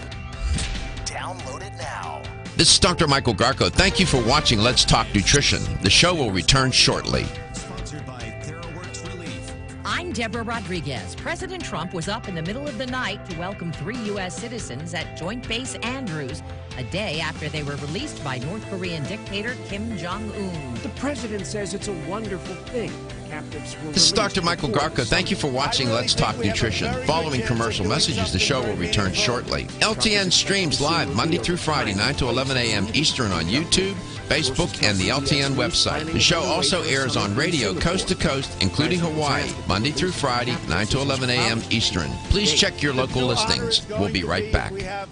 Download it now. This is Dr. Michael Garko. Thank you for watching Let's Talk Nutrition. The show will return shortly. Sponsored by TheraWorks Relief. I'm Deborah Rodriguez. President Trump was up in the middle of the night to welcome 3 U.S. citizens at Joint Base Andrews, a day after they were released by North Korean dictator Kim Jong-un. The president says it's a wonderful thing. This is Dr. Michael Garko. Thank you for watching Let's Talk Nutrition. Following commercial messages, the show will return shortly. LTN streams live Monday through Friday, 9 to 11 a.m. Eastern on YouTube, Facebook, and the LTN website. The show also airs on radio coast to coast, including Hawaii, Monday through Friday, 9 to 11 a.m. Eastern. Please check your local listings. We'll be right back. We have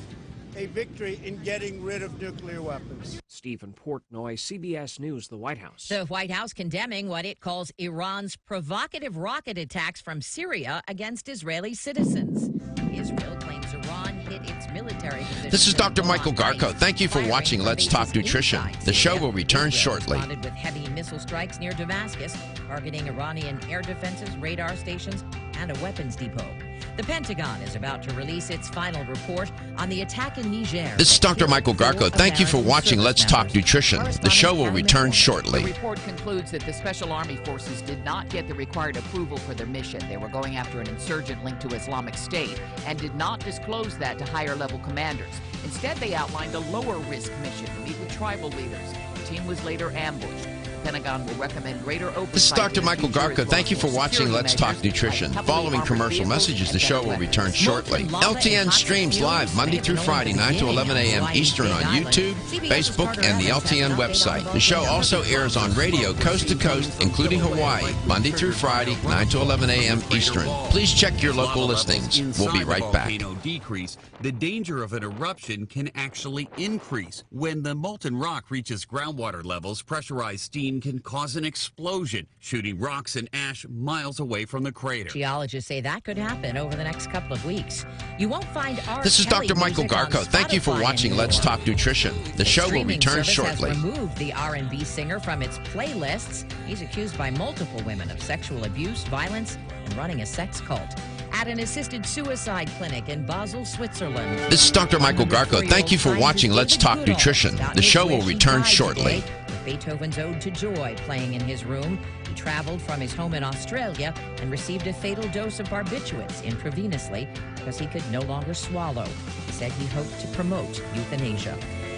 a victory in getting rid of nuclear weapons. Stephen Portnoy, CBS News, the White House. The White House condemning what it calls Iran's provocative rocket attacks from Syria against Israeli citizens. Israel claims Iran hit its military position. This is Dr. Michael Garko. Thank you for watching Let's Talk Nutrition. The show will return shortly. Responded with heavy missile strikes near Damascus, targeting Iranian air defenses, radar stations, and a weapons depot. The Pentagon is about to release its final report on the attack in Niger. This is Dr. Michael Garko. Thank you for watching Let's Talk Nutrition. The show will return shortly. The report concludes that the Special Army Forces did not get the required approval for their mission. They were going after an insurgent linked to Islamic State and did not disclose that to higher-level commanders. Instead, they outlined a lower-risk mission to meet with tribal leaders. The team was later ambushed. The Pentagon will recommend greater oversight. This is Dr. Michael Garko. Thank you for watching Let's Talk Nutrition. Following commercial messages, the show will return shortly. LTN streams live Monday through Friday, 9 to 11 a.m. Eastern on YouTube, Facebook, and the LTN website. The show also airs on radio coast to coast, including Hawaii, Monday through Friday, 9 to 11 a.m. Eastern. Please check your local listings. We'll be right back. Decrease, the danger of an eruption can actually increase. When the molten rock reaches groundwater levels, pressurized steam can cause an explosion, shooting rocks and ash miles away from the crater. Geologists say that could happen over the next couple of weeks. You won't find our This is Dr. Michael Garko. Thank you for watching Let's Talk Nutrition. The show will return shortly. Has removed the R&B singer from its playlists. He's accused by multiple women of sexual abuse, violence, and running a sex cult at an assisted suicide clinic in Basel, Switzerland. This is Dr. Michael Garko. Thank you for watching Let's Talk Nutrition. The show will return shortly. With Beethoven's Ode to Joy playing in his room, he traveled from his home in Australia and received a fatal dose of barbiturates intravenously because he could no longer swallow. He said he hoped to promote euthanasia.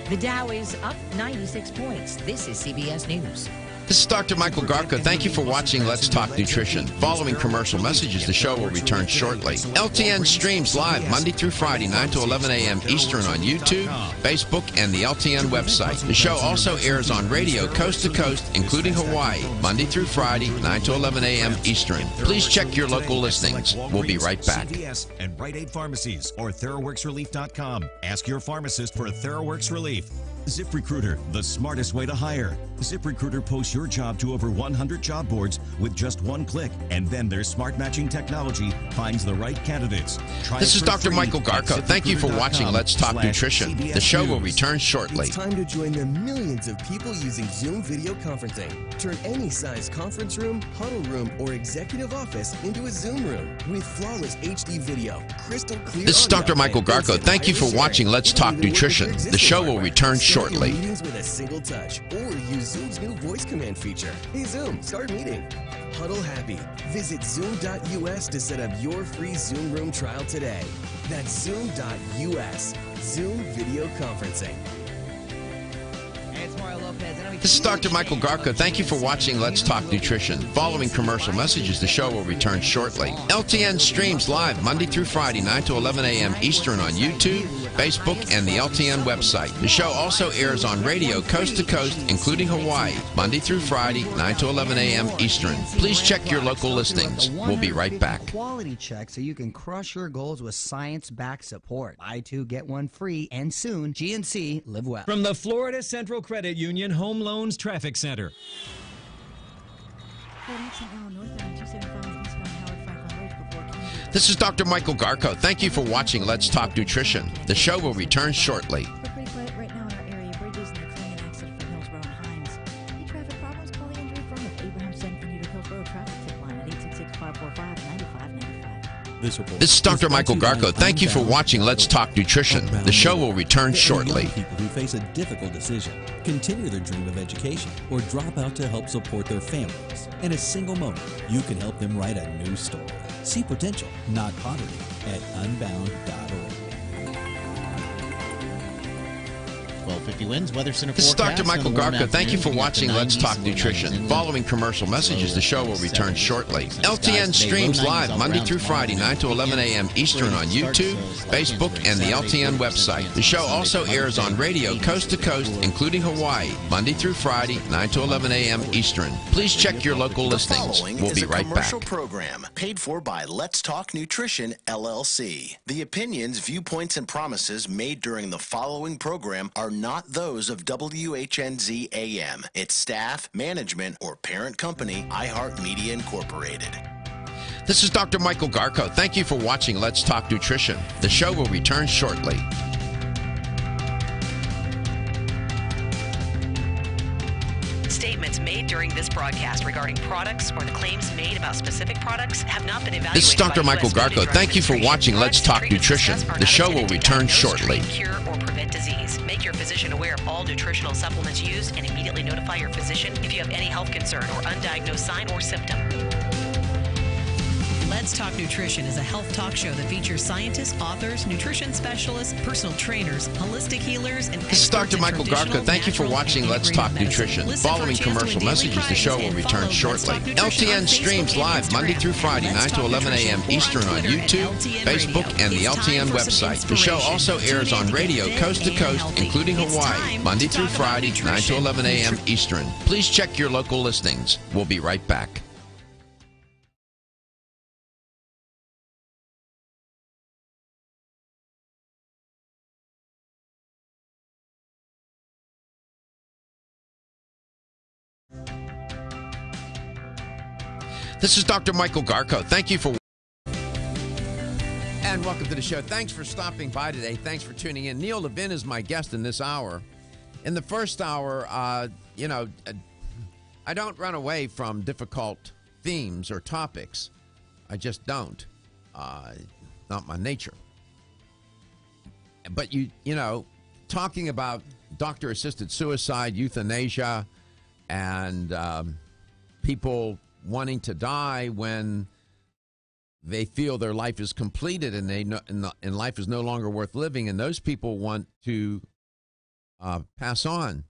The Dow is up 96 points. This is CBS News. This is Dr. Michael Garko. Thank you for watching Let's Talk Nutrition. Following commercial messages, the show will return shortly. LTN streams live Monday through Friday, 9 to 11 a.m. Eastern on YouTube, Facebook, and the LTN website. The show also airs on radio coast to coast, including Hawaii, Monday through Friday, 9 to 11 a.m. Eastern. Please check your local listings. We'll be right back. CVS and Rite Aid Pharmacies or TheraWorksRelief.com. Ask your pharmacist for a TheraWorks Relief. ZipRecruiter, the smartest way to hire. ZipRecruiter posts your job to over 100 job boards with just one click, and then their smart matching technology finds the right candidates. This is Dr. Michael Garko. Thank you for watching Let's Talk Nutrition. The show will return shortly. It's time to join the millions of people using Zoom video conferencing. Turn any size conference room, huddle room, or executive office into a Zoom room with flawless HD video, crystal clear. This is Dr. Michael Garko. Thank you for watching Let's Talk Nutrition. The show will return shortly. Meetings with a single touch, or use Zoom's new voice command feature. Hey Zoom, start meeting. Huddle happy. Visit Zoom.us to set up your free Zoom room trial today. That's Zoom.us. Zoom video conferencing. This is Dr. Michael Garko. Thank you for watching Let's Talk Nutrition. Following commercial messages, the show will return shortly. LTN streams live Monday through Friday, 9 to 11 a.m. Eastern on YouTube, Facebook, and the LTN website. The show also airs on radio coast to coast, including Hawaii, Monday through Friday, 9 to 11 a.m. Eastern. Please check your local listings. We'll be right back. Quality check so you can crush your goals with science-backed support. Buy two, get one free, and soon, GNC, live well. From the Florida Central Credit Union Home Loans Traffic Center. This is Dr. Michael Garko. Thank you for watching Let's Talk Nutrition. The show will return shortly. Right now in our area, bridges and the clean access for Hillsborough and Hines. Any traffic problems? Call the injury firm of Abraham Center Hillsborough traffic tip line at 866-545-9595. This is Dr. Michael Garko. Thank you for watching Let's Talk Nutrition. The show will return shortly. People who face a difficult decision, continue their dream of education, or drop out to help support their families. In a single moment, you can help them write a new story. See potential, not poverty, at unbound.org. 1250 wins, weather center This is forecast. Dr. Michael Garko. Thank you for watching Let's Talk Nutrition. Following commercial messages, the show will return shortly. LTN streams live Monday through Friday, 9 to 11 a.m. Eastern on YouTube, Facebook, and the LTN website. The show also airs on radio coast to coast, including Hawaii, Monday through Friday, 9 to 11 a.m. Eastern. Please check your local listings. We'll be right back. Commercial program paid for by Let's Talk Nutrition, LLC. The opinions, viewpoints, and promises made during the following program are not those of WHNZ AM, its staff, management, or parent company, iHeartMedia Incorporated. This is Dr. Michael Garko. Thank you for watching Let's Talk Nutrition. The show will return shortly. Statements made during this broadcast regarding products or the claims made about specific products have not been evaluated. This is Dr. Michael Garko. Thank you for watching Let's Talk Nutrition. The show will return shortly. Cure or prevent disease. Make your physician aware of all nutritional supplements used and immediately notify your physician if you have any health concern or undiagnosed sign or symptom. Let's Talk Nutrition is a health talk show that features scientists, authors, nutrition specialists, personal trainers, holistic healers, and This is Dr. Michael Garko. Thank you for watching Let's Talk Nutrition. Following commercial messages, the show will return shortly. LTN streams live Monday through Friday, 9 to 11 a.m. Eastern on YouTube, Facebook, and the LTN website. The show also airs on radio coast to coast, including Hawaii, Monday through Friday, 9 to 11 a.m. Eastern. Please check your local listings. We'll be right back. This is Dr. Michael Garko. Thank you for... And welcome to the show. Thanks for stopping by today. Thanks for tuning in. Neil Levine is my guest in this hour. In the first hour, I don't run away from difficult themes or topics. I just don't. Not my nature. But, talking about doctor-assisted suicide, euthanasia, and people wanting to die when they feel their life is completed and and life is no longer worth living, and those people want to pass on.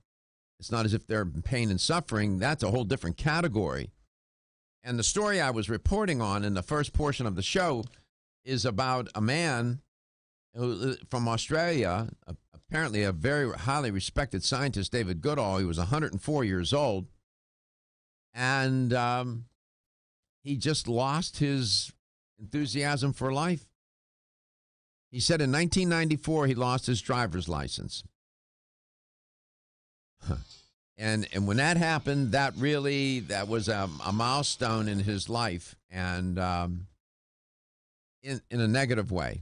It's not as if they're in pain and suffering. That's a whole different category. And the story I was reporting on in the first portion of the show is about a man from Australia, apparently a very highly respected scientist, David Goodall. He was 104 years old. And he just lost his enthusiasm for life. He said in 1994 he lost his driver's license. And when that happened, that was a milestone in his life, and in a negative way,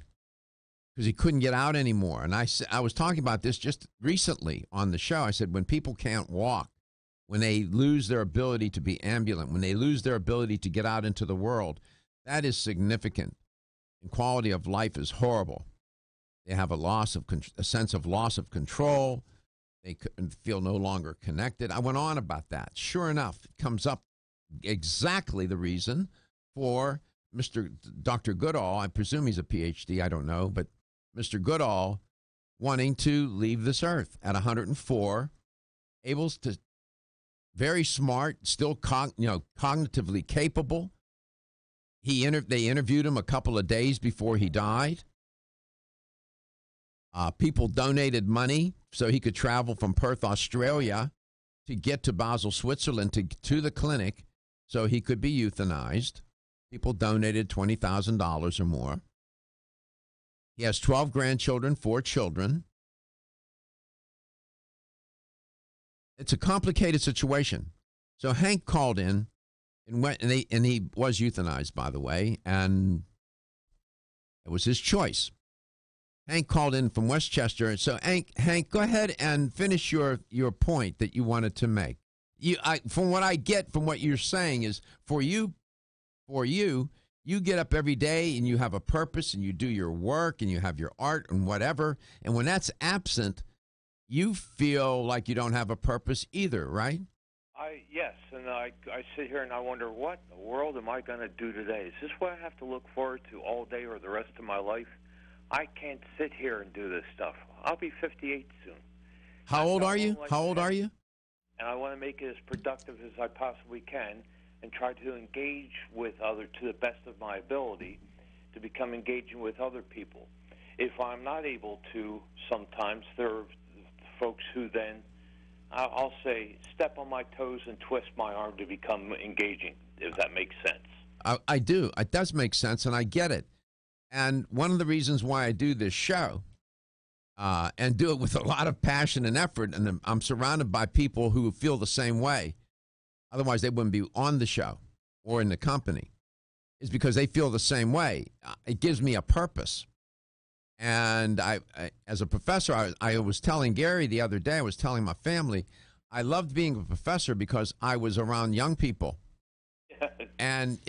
because he couldn't get out anymore. And I was talking about this just recently on the show. I said, when people can't walk, when they lose their ability to be ambulant, when they lose their ability to get out into the world, that is significant. And quality of life is horrible. They have a sense of loss of control. They feel no longer connected. I went on about that. Sure enough, it comes up exactly the reason for Dr. Goodall. I presume he's a PhD. I don't know. But Mr. Goodall wanting to leave this earth at 104, able to, very smart, still cognitively capable. They interviewed him a couple of days before he died. People donated money so he could travel from Perth, Australia, to get to Basel, Switzerland, to the clinic so he could be euthanized. People donated $20,000 or more. He has 12 grandchildren, 4 children. It's a complicated situation. So Hank called in and he was euthanized, by the way, and it was his choice. Hank called in from Westchester. So Hank, go ahead and finish your point that you wanted to make. From what I get from what you're saying is for you, you get up every day and you have a purpose and you do your work and you have your art and whatever. And when that's absent, you feel like you don't have a purpose either, right? Yes, and I sit here and I wonder, what in the world am I going to do today? Is this what I have to look forward to all day or the rest of my life? I can't sit here and do this stuff. I'll be 58 soon. How old are you? And I want to make it as productive as I possibly can and try to engage with others to the best of my ability to become engaging with other people. If I'm not able to, sometimes there are folks who then, I'll say, step on my toes and twist my arm to become engaging, if that makes sense. I do. It does make sense, and I get it. And one of the reasons why I do this show, and do it with a lot of passion and effort, and I'm surrounded by people who feel the same way, otherwise they wouldn't be on the show or in the company, is because they feel the same way. It gives me a purpose. And I as a professor, I was telling Gary the other day, I was telling my family, I loved being a professor because I was around young people. And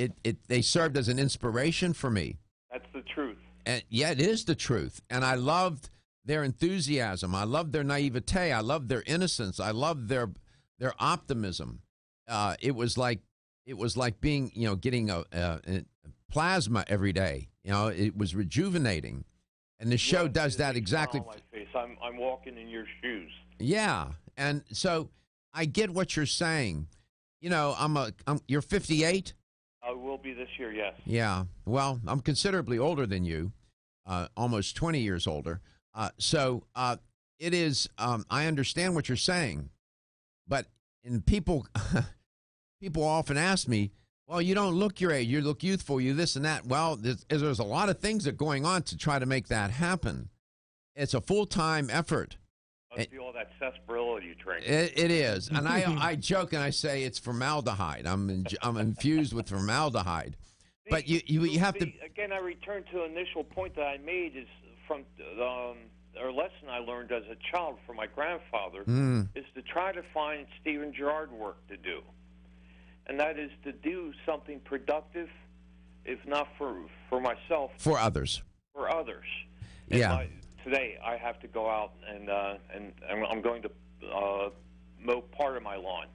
they served as an inspiration for me. That's the truth. And yeah, it is the truth. And I loved their enthusiasm. I loved their naivete. I loved their innocence. I loved their optimism. It was like being, getting plasma every day. You know, it was rejuvenating. And the show does that exactly. On my face. I'm walking in your shoes. Yeah. And so I get what you're saying. You know, you're 58? I will be this year, yes. Yeah. Well, I'm considerably older than you, almost 20 years older. So it is, I understand what you're saying. But people often ask me, well, you don't look your age. You look youthful. You this and that. Well, there's a lot of things that are going on to try to make that happen. It's a full-time effort. Must be all that sarsaparilla you drink. It is. And I joke and I say it's formaldehyde. I'm infused with formaldehyde. But you have to... Again, I return to the initial point that I made is from a lesson I learned as a child from my grandfather is to try to find Stephen Gerrard work to do. And that is to do something productive, if not for myself. For others. For others. Yeah. Today I have to go out and I'm going to mow part of my lawn.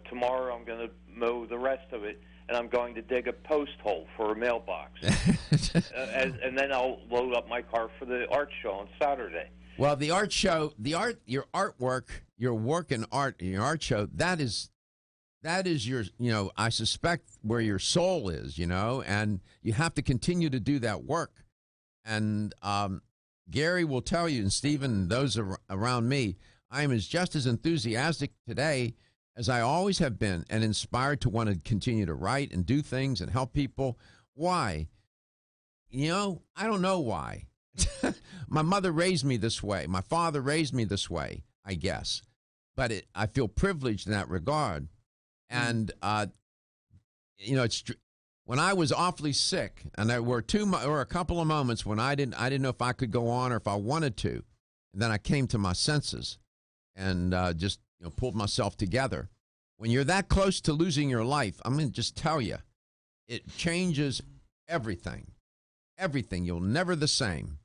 Tomorrow I'm going to mow the rest of it, and I'm going to dig a post hole for a mailbox. and then I'll load up my car for the art show on Saturday. Well, the art show, your artwork, your work in art, your art show, that is your, I suspect where your soul is, and you have to continue to do that work. And Gary will tell you, and Stephen, and those around me, I am just as enthusiastic today as I always have been, and inspired to want to continue to write and do things and help people. Why? I don't know why. My mother raised me this way. My father raised me this way, I guess. But I feel privileged in that regard. And, it's when I was awfully sick, and there were a couple of moments when I didn't know if I could go on or if I wanted to. And then I came to my senses and just pulled myself together. When you're that close to losing your life, I'm going to just tell you, it changes everything. Everything. You're never the same.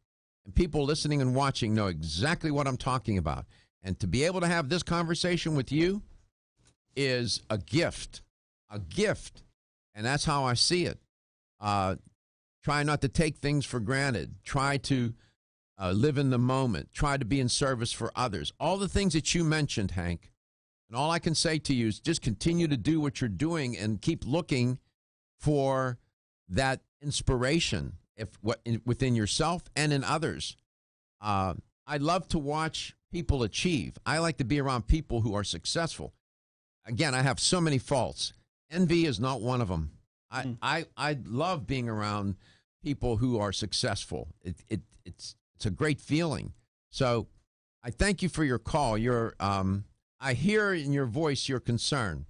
And people listening and watching know exactly what I'm talking about. And to be able to have this conversation with you is a gift. A gift. And that's how I see it. Try not to take things for granted. Try to live in the moment. Try to be in service for others. All the things that you mentioned, Hank. And all I can say to you is just continue to do what you're doing and keep looking for that inspiration within yourself and in others. I love to watch people achieve. I like to be around people who are successful. Again, I have so many faults. Envy is not one of them. I love being around people who are successful. It's a great feeling. So I thank you for your call. I hear in your voice your concern.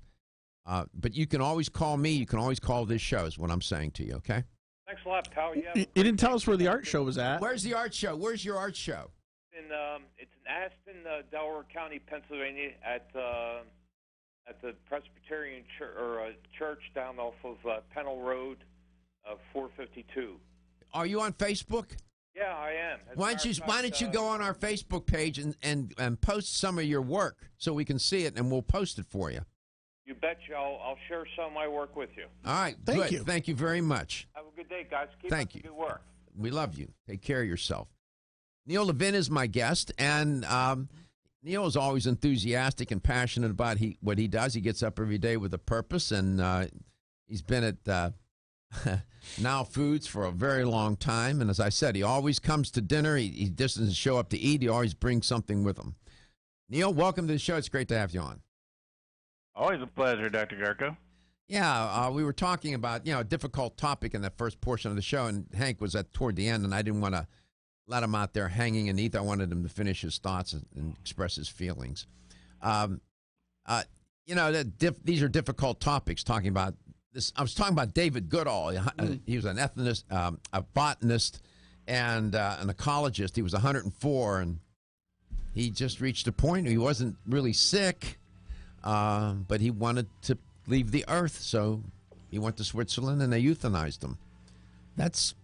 But you can always call me. You can always call this show is what I'm saying to you, okay? Thanks a lot, pal. You didn't tell us where the art show was at. Where's the art show? Where's your art show? It's in Aston, Delaware County, Pennsylvania, at the Presbyterian church down off of Pennell Road, 452. Are you on Facebook? Yeah, I am. Why don't you go on our Facebook page and post some of your work so we can see it, and we'll post it for you. You betcha. I'll share some of my work with you. All right. Thank you. Thank you very much. Have a good day, guys. Keep up the good work. We love you. Take care of yourself. Neil Levine is my guest, and Neil is always enthusiastic and passionate about what he does. He gets up every day with a purpose, and he's been at Now Foods for a very long time. And as I said, he always comes to dinner. He just doesn't show up to eat. He always brings something with him. Neil, welcome to the show. It's great to have you on. Always a pleasure, Dr. Garko. Yeah, we were talking about, a difficult topic in that first portion of the show, and Hank was toward the end, and I didn't want to let him out there hanging in the ether. I wanted him to finish his thoughts and express his feelings. These are difficult topics, talking about this. I was talking about David Goodall. He was an ethnicist, a botanist, and an ecologist. He was 104, and he just reached a point where he wasn't really sick, but he wanted to leave the earth, so he went to Switzerland, and they euthanized him. That's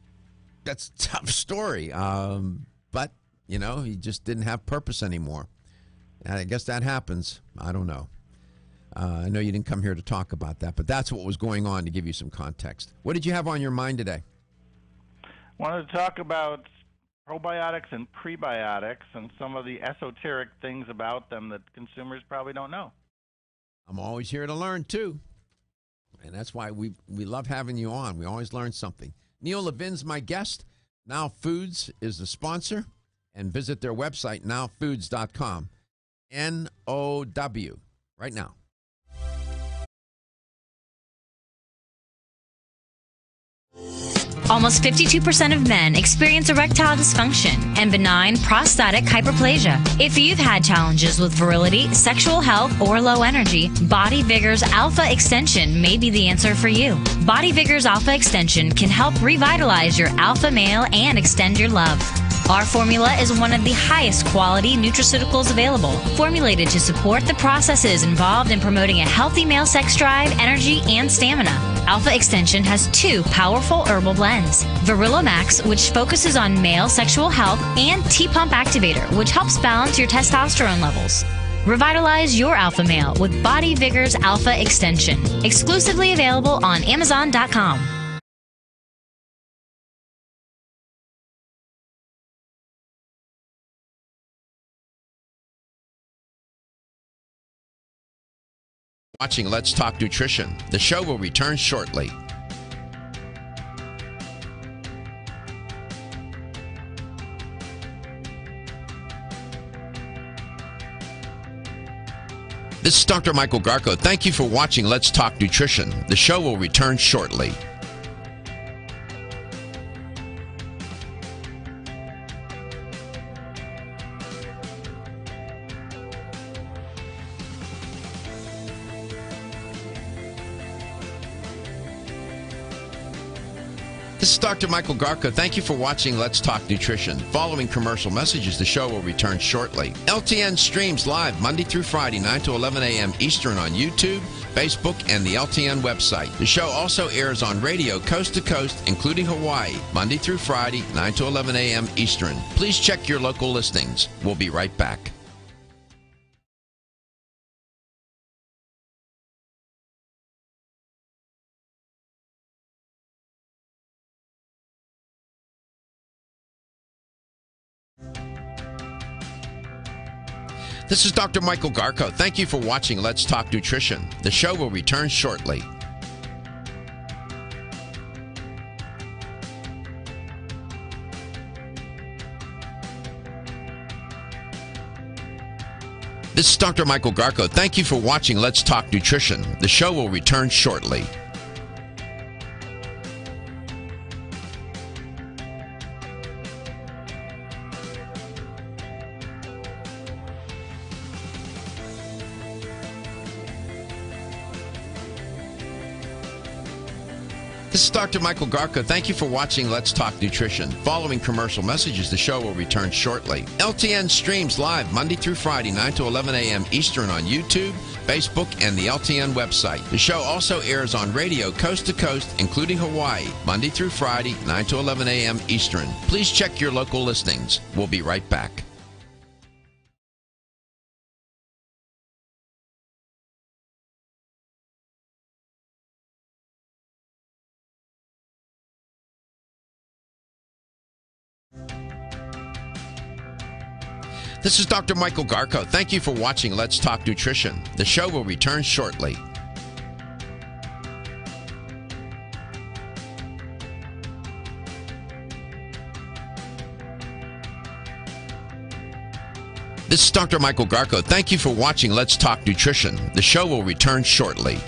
a tough story, but, he just didn't have purpose anymore. And I guess that happens. I don't know. I know you didn't come here to talk about that, but that's what was going on, to give you some context. What did you have on your mind today? Wanted to talk about probiotics and prebiotics and some of the esoteric things about them that consumers probably don't know. I'm always here to learn, too. And that's why we love having you on. We always learn something. Neil Levine's my guest. Now Foods is the sponsor. And visit their website, nowfoods.com. N-O-W. Right now. Almost 52% of men experience erectile dysfunction and benign prostatic hyperplasia. If you've had challenges with virility, sexual health, or low energy, Body Vigor's Alpha Extension may be the answer for you. Body Vigor's Alpha Extension can help revitalize your alpha male and extend your love. Our formula is one of the highest quality nutraceuticals available, formulated to support the processes involved in promoting a healthy male sex drive, energy, and stamina. Alpha Extension has 2 powerful herbal blends, Virilla Max, which focuses on male sexual health, and T-Pump Activator, which helps balance your testosterone levels. Revitalize your alpha male with Body Vigor's Alpha Extension, exclusively available on Amazon.com. Watching Let's Talk Nutrition. The show will return shortly. This is Dr. Michael Garko. Thank you for watching Let's Talk Nutrition. The show will return shortly. This is Dr. Michael Garko. Thank you for watching Let's Talk Nutrition. Following commercial messages, the show will return shortly. LTN streams live Monday through Friday, 9 to 11 a.m. Eastern on YouTube, Facebook, and the LTN website. The show also airs on radio coast to coast, including Hawaii, Monday through Friday, 9 to 11 a.m. Eastern. Please check your local listings. We'll be right back. This is Dr. Michael Garko. Thank you for watching Let's Talk Nutrition. The show will return shortly. This is Dr. Michael Garko. Thank you for watching Let's Talk Nutrition. The show will return shortly. This is Dr. Michael Garko. Thank you for watching Let's Talk Nutrition. Following commercial messages, the show will return shortly. LTN streams live Monday through Friday, 9 to 11 a.m. Eastern on YouTube, Facebook, and the LTN website. The show also airs on radio coast to coast, including Hawaii, Monday through Friday, 9 to 11 a.m. Eastern. Please check your local listings. We'll be right back. This is Dr. Michael Garko. Thank you for watching Let's Talk Nutrition. The show will return shortly. This is Dr. Michael Garko. Thank you for watching Let's Talk Nutrition. The show will return shortly.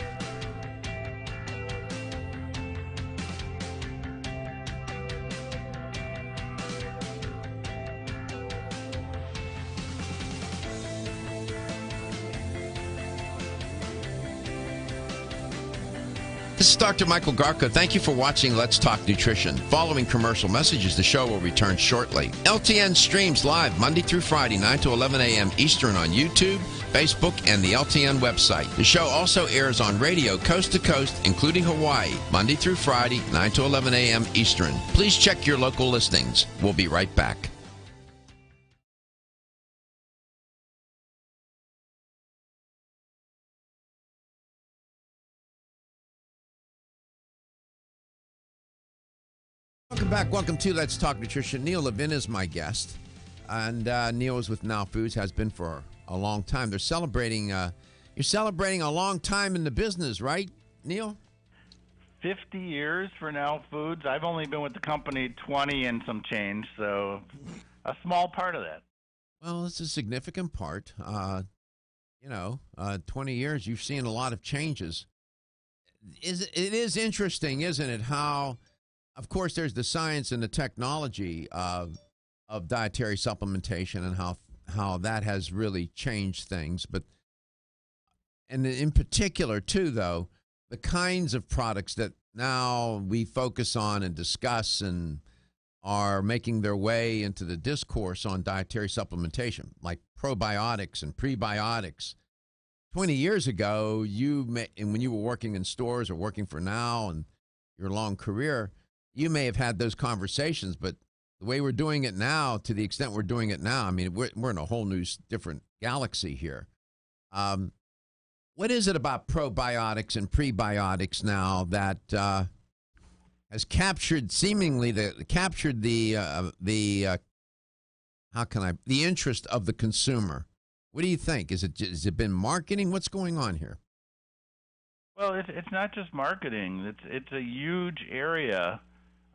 This is Dr. Michael Garko. Thank you for watching Let's Talk Nutrition. Following commercial messages, the show will return shortly. LTN streams live Monday through Friday, 9 to 11 a.m. Eastern on YouTube, Facebook, and the LTN website. The show also airs on radio coast to coast, including Hawaii, Monday through Friday, 9 to 11 a.m. Eastern. Please check your local listings. We'll be right back. Welcome back. Welcome to Let's Talk Nutrition. Neil Levine is my guest. And Neil is with Now Foods, has been for a long time. They're celebrating, you're celebrating a long time in the business, right, Neil? 50 years for Now Foods. I've only been with the company 20 and some change, so a small part of that. Well, it's a significant part. 20 years, you've seen a lot of changes. It is interesting, isn't it, how, of course, there's the science and the technology of dietary supplementation and how that has really changed things. And in particular, too, though, the kinds of products that now we focus on and discuss and are making their way into the discourse on dietary supplementation, like probiotics and prebiotics. 20 years ago, and when you were working in stores or working for Now and your long career, you may have had those conversations, but the way we're doing it now, to the extent we're doing it now, I mean, we're in a whole new, different galaxy here. What is it about probiotics and prebiotics now that has captured the interest of the consumer? What do you think? Has it been marketing? What's going on here? Well, it's not just marketing. It's a huge area.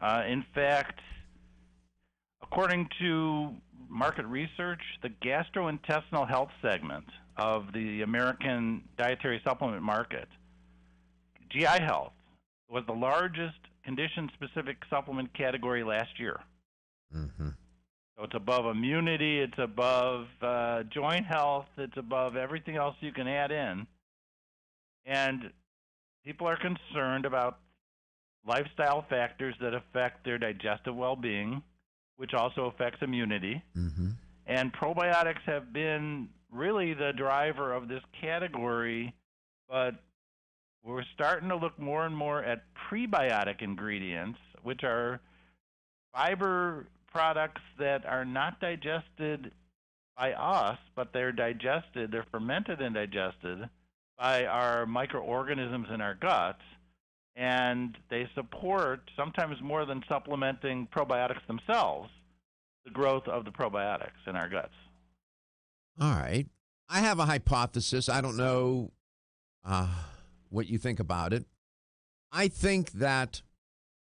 In fact, according to market research, the gastrointestinal health segment of the American dietary supplement market, GI health, was the largest condition-specific supplement category last year. Mm-hmm. So it's above immunity, it's above joint health, it's above everything else you can add in. And people are concerned about lifestyle factors that affect their digestive well-being, which also affects immunity. Mm-hmm. And probiotics have been really the driver of this category, but we're starting to look more and more at prebiotic ingredients, which are fiber products that are not digested by us, but they're fermented and digested by our microorganisms in our guts, and they support, sometimes more than supplementing probiotics themselves, the growth of the probiotics in our guts. All right. I have a hypothesis. I don't know what you think about it. I think that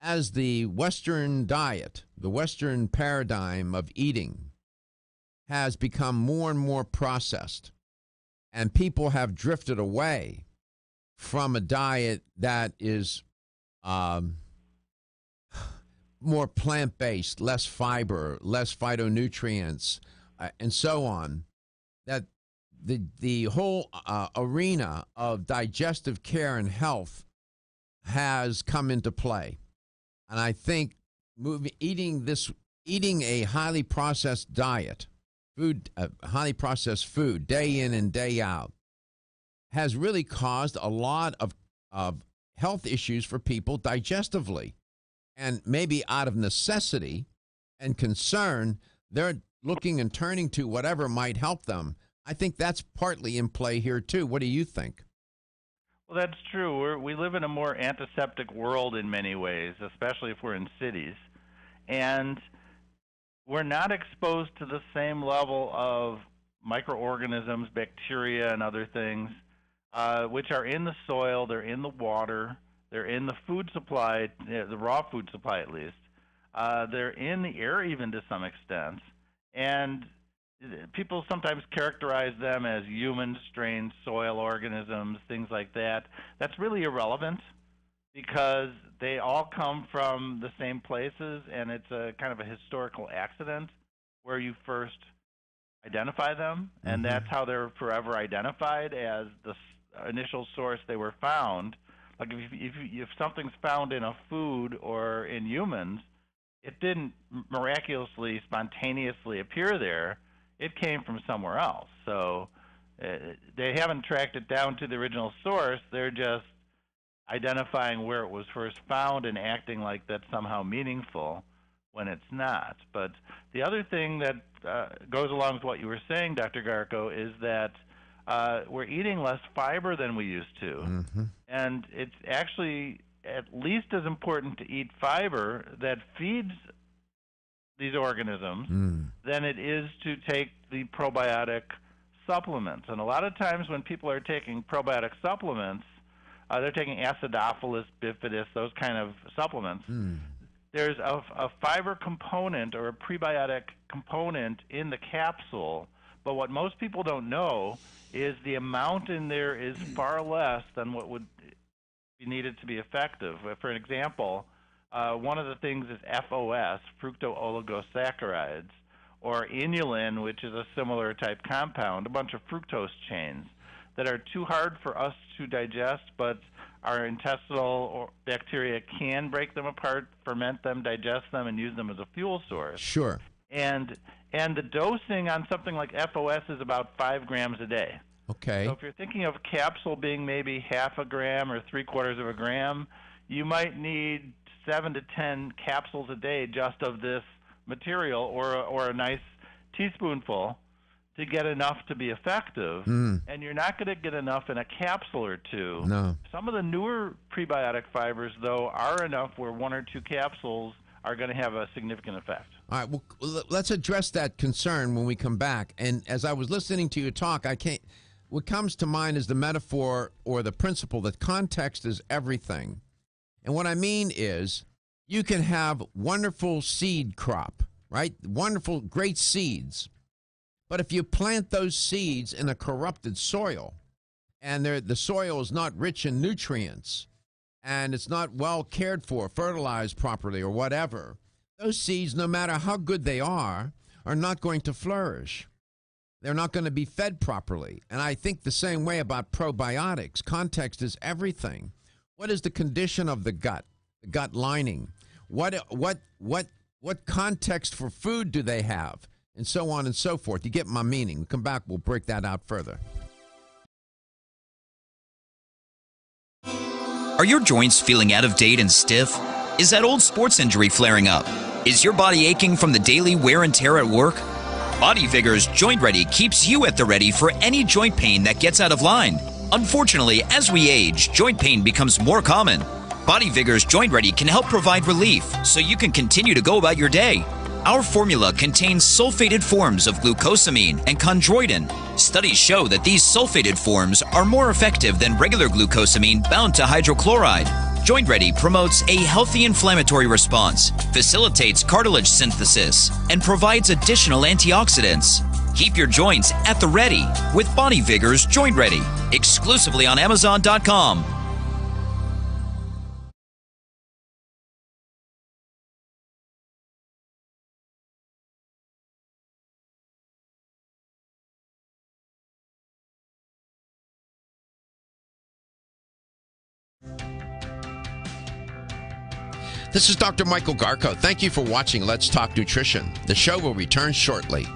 as the Western diet, the Western paradigm of eating has become more and more processed, and people have drifted away from a diet that is more plant-based, less fiber, less phytonutrients, and so on, that the whole arena of digestive care and health has come into play. And I think eating a highly processed diet, highly processed food, day in and day out, has really caused a lot of health issues for people digestively. And maybe out of necessity and concern, they're looking and turning to whatever might help them. I think that's partly in play here, too. What do you think? Well, that's true. We live in a more antiseptic world in many ways, especially if we're in cities. And we're not exposed to the same level of microorganisms, bacteria, and other things, which are in the soil, they're in the water, they're in the food supply, the raw food supply at least. They're in the air even to some extent. And people sometimes characterize them as human-strained soil organisms, things like that. That's really irrelevant because they all come from the same places, and it's a kind of a historical accident where you first identify them, and that's how they're forever identified as the initial source they were found. Like if something's found in a food or in humans, it didn't miraculously, spontaneously appear there. It came from somewhere else. So they haven't tracked it down to the original source. They're just identifying where it was first found and acting like that's somehow meaningful when it's not. But the other thing that goes along with what you were saying, Dr. Garko, is that we're eating less fiber than we used to. Mm-hmm. And it's actually at least as important to eat fiber that feeds these organisms than it is to take the probiotic supplements. And a lot of times when people are taking probiotic supplements, they're taking Acidophilus bifidus, those kind of supplements. There's a fiber component or a prebiotic component in the capsule, but what most people don't know is the amount in there is far less than what would be needed to be effective. For an example, one of the things is FOS, fructooligosaccharides, or inulin, which is a similar type compound, a bunch of fructose chains that are too hard for us to digest, but our intestinal bacteria can break them apart, ferment them, digest them, and use them as a fuel source. Sure. And the dosing on something like FOS is about 5 grams a day. Okay. So if you're thinking of a capsule being maybe half a gram or 3/4 of a gram, you might need 7 to 10 capsules a day just of this material, or a nice teaspoonful, to get enough to be effective. And you're not going to get enough in a capsule or two. No. Some of the newer prebiotic fibers, though, are enough where 1 or 2 capsules are going to have a significant effect. All right, well, let's address that concern when we come back. And as I was listening to you talk, what comes to mind is the metaphor or the principle that context is everything. And what I mean is you can have wonderful seed crop, right? Wonderful, great seeds. But if you plant those seeds in a corrupted soil and the soil is not rich in nutrients and it's not well cared for, fertilized properly or whatever, those seeds, no matter how good they are not going to flourish. They're not going to be fed properly. And I think the same way about probiotics. Context is everything. What is the condition of the gut lining? What context for food do they have? And so on and so forth. You get my meaning. Come back, we'll break that out further. Are your joints feeling out of date and stiff? Is that old sports injury flaring up? Is your body aching from the daily wear and tear at work? Body Vigor's Joint Ready keeps you at the ready for any joint pain that gets out of line. Unfortunately, as we age, joint pain becomes more common. Body Vigor's Joint Ready can help provide relief so you can continue to go about your day. Our formula contains sulfated forms of glucosamine and chondroitin. Studies show that these sulfated forms are more effective than regular glucosamine bound to hydrochloride. Joint Ready promotes a healthy inflammatory response, facilitates cartilage synthesis, and provides additional antioxidants. Keep your joints at the ready with Body Vigor's Joint Ready, exclusively on Amazon.com. This is Dr. Michael Garko. Thank you for watching Let's Talk Nutrition. The show will return shortly.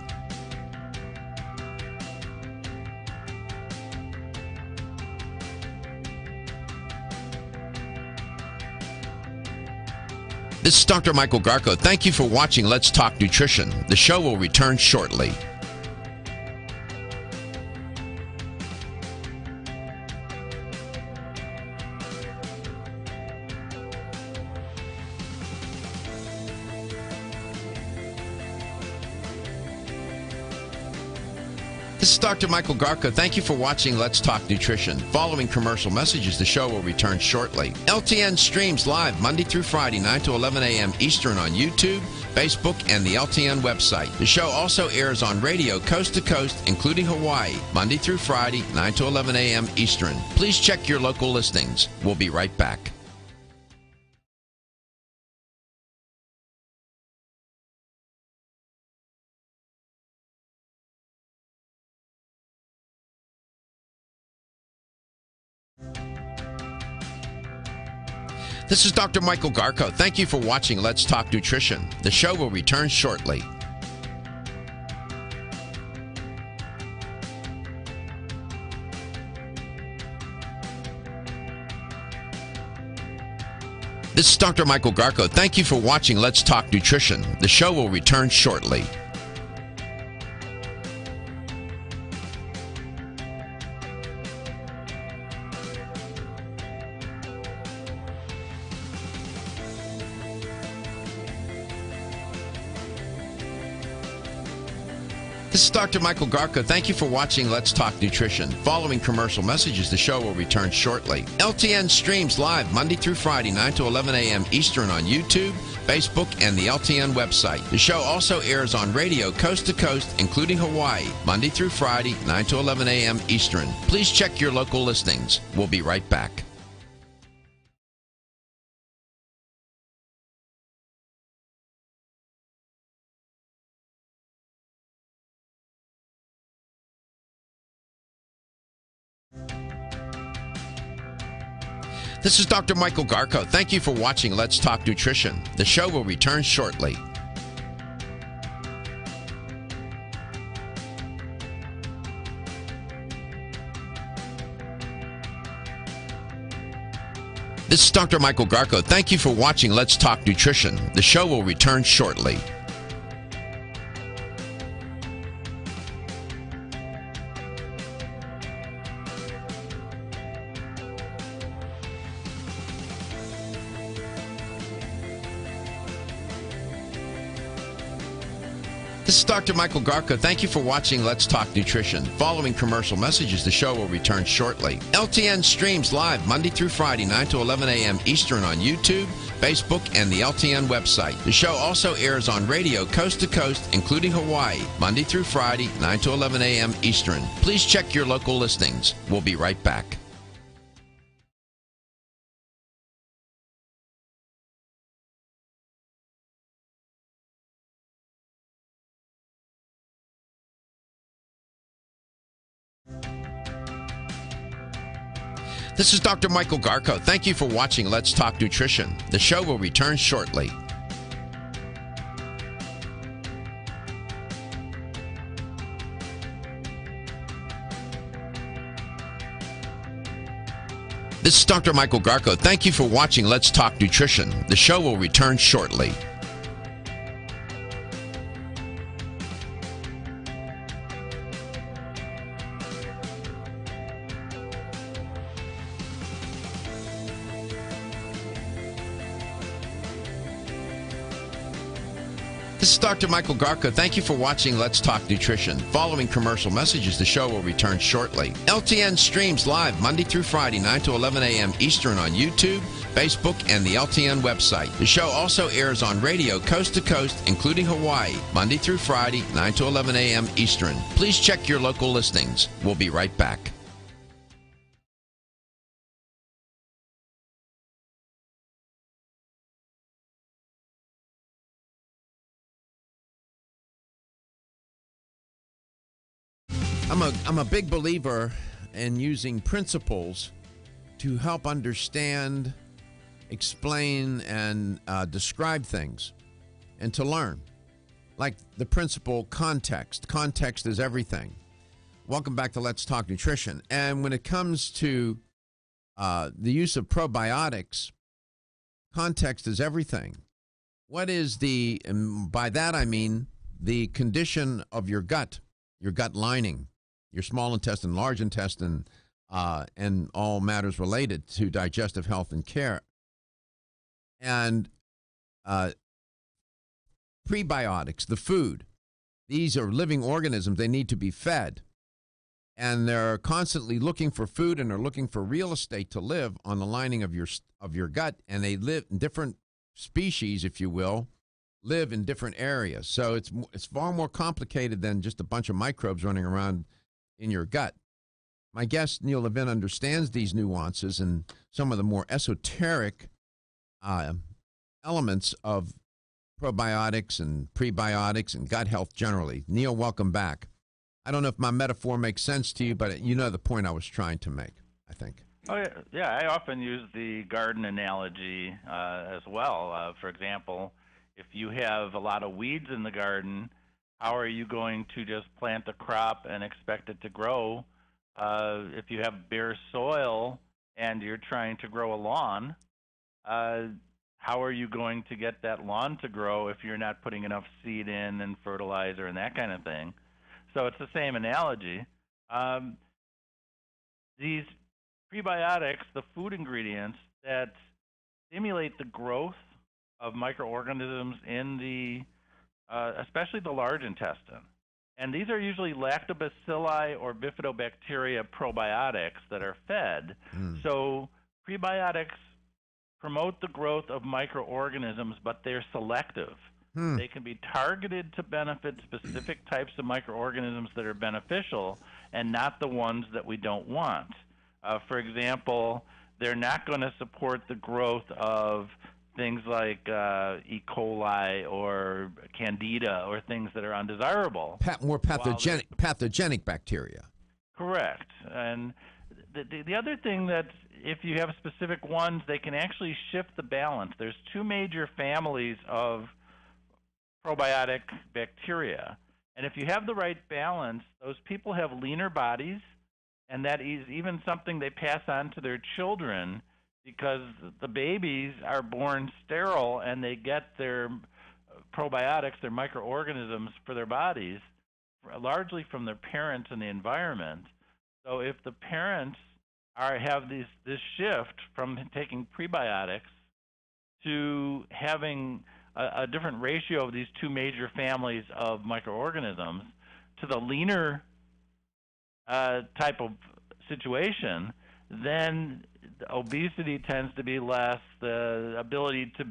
This is Dr. Michael Garko. Thank you for watching Let's Talk Nutrition. The show will return shortly. This is Dr. Michael Garko. Thank you for watching Let's Talk Nutrition. Following commercial messages, the show will return shortly. LTN streams live Monday through Friday, 9 to 11 a.m. Eastern on YouTube, Facebook, and the LTN website. The show also airs on radio coast to coast, including Hawaii, Monday through Friday, 9 to 11 a.m. Eastern. Please check your local listings. We'll be right back. This is Dr. Michael Garko. Thank you for watching Let's Talk Nutrition. The show will return shortly. This is Dr. Michael Garko. Thank you for watching Let's Talk Nutrition. The show will return shortly. This is Dr. Michael Garko. Thank you for watching Let's Talk Nutrition. Following commercial messages, the show will return shortly. LTN streams live Monday through Friday, 9 to 11 a.m. Eastern on YouTube, Facebook, and the LTN website. The show also airs on radio coast to coast, including Hawaii, Monday through Friday, 9 to 11 a.m. Eastern. Please check your local listings. We'll be right back. This is Dr. Michael Garko. Thank you for watching Let's Talk Nutrition. The show will return shortly. This is Dr. Michael Garko. Thank you for watching Let's Talk Nutrition. The show will return shortly. This is Dr. Michael Garko. Thank you for watching Let's Talk Nutrition. Following commercial messages, the show will return shortly. LTN streams live Monday through Friday, 9 to 11 a.m. Eastern on YouTube, Facebook, and the LTN website. The show also airs on radio coast to coast, including Hawaii, Monday through Friday, 9 to 11 a.m. Eastern. Please check your local listings. We'll be right back. This is Dr. Michael Garko. Thank you for watching Let's Talk Nutrition. The show will return shortly. This is Dr. Michael Garko. Thank you for watching Let's Talk Nutrition. The show will return shortly. This is Dr. Michael Garko. Thank you for watching Let's Talk Nutrition. Following commercial messages, the show will return shortly. LTN streams live Monday through Friday, 9 to 11 a.m. Eastern on YouTube, Facebook, and the LTN website. The show also airs on radio coast to coast, including Hawaii, Monday through Friday, 9 to 11 a.m. Eastern. Please check your local listings. We'll be right back. I'm a big believer in using principles to help understand, explain, and describe things, and to learn. Like the principle context. Context is everything. Welcome back to Let's Talk Nutrition. And when it comes to the use of probiotics, context is everything. What is and by that I mean the condition of your gut lining, your small intestine, large intestine, and all matters related to digestive health and care. And prebiotics, the food, these are living organisms. They need to be fed. And they're constantly looking for food, and they're looking for real estate to live on the lining of your gut. And they live in different species, if you will, live in different areas. So it's far more complicated than just a bunch of microbes running around in your gut. My guest, Neil Levine, understands these nuances and some of the more esoteric elements of probiotics and prebiotics and gut health generally. Neil, welcome back. I don't know if my metaphor makes sense to you, but you know the point I was trying to make, I think. Oh, yeah. I often use the garden analogy as well. For example, if you have a lot of weeds in the garden, how are you going to just plant a crop and expect it to grow? If you have bare soil and you're trying to grow a lawn, how are you going to get that lawn to grow if you're not putting enough seed in and fertilizer and that kind of thing? So it's the same analogy. These prebiotics, the food ingredients that stimulate the growth of microorganisms in the, especially the large intestine. And these are usually lactobacilli or bifidobacteria probiotics that are fed. So prebiotics promote the growth of microorganisms, but they're selective. They can be targeted to benefit specific types of microorganisms that are beneficial and not the ones that we don't want. For example, they're not going to support the growth of things like E. coli or Candida or things that are undesirable. More pathogenic bacteria. Correct. And the other thing that if you have specific ones, they can actually shift the balance. There's two major families of probiotic bacteria. And if you have the right balance, those people have leaner bodies, and that is even something they pass on to their children because the babies are born sterile and they get their probiotics, their microorganisms for their bodies, largely from their parents and the environment. So if the parents have this shift from taking prebiotics to having a different ratio of these two major families of microorganisms to the leaner type of situation, then obesity tends to be less. The ability to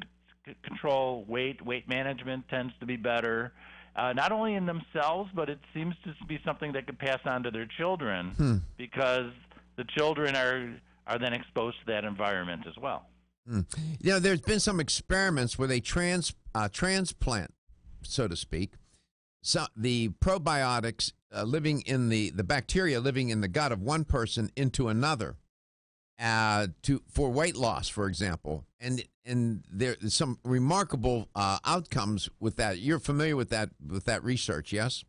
control weight management tends to be better, not only in themselves, but it seems to be something that could pass on to their children because the children are then exposed to that environment as well. You know, there's been some experiments where they transplant, so to speak, the probiotics living in the bacteria living in the gut of one person into another for weight loss, for example. And there's some remarkable outcomes with that. You're familiar with that research, yes?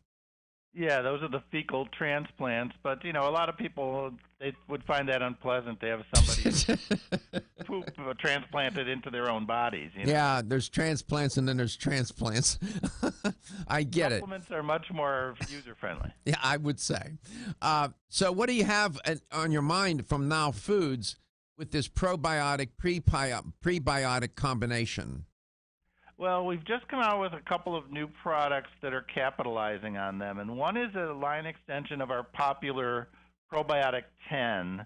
Yeah, those are the fecal transplants, but a lot of people they would find that unpleasant to have somebody poop transplanted into their own bodies. Yeah, there's transplants and then there's transplants. I get it. Supplements are much more user friendly. Yeah, I would say. So, what do you have on your mind from Now Foods with this probiotic prebiotic combination? Well, we've just come out with a couple of new products that are capitalizing on them, and one is a line extension of our popular Probiotic 10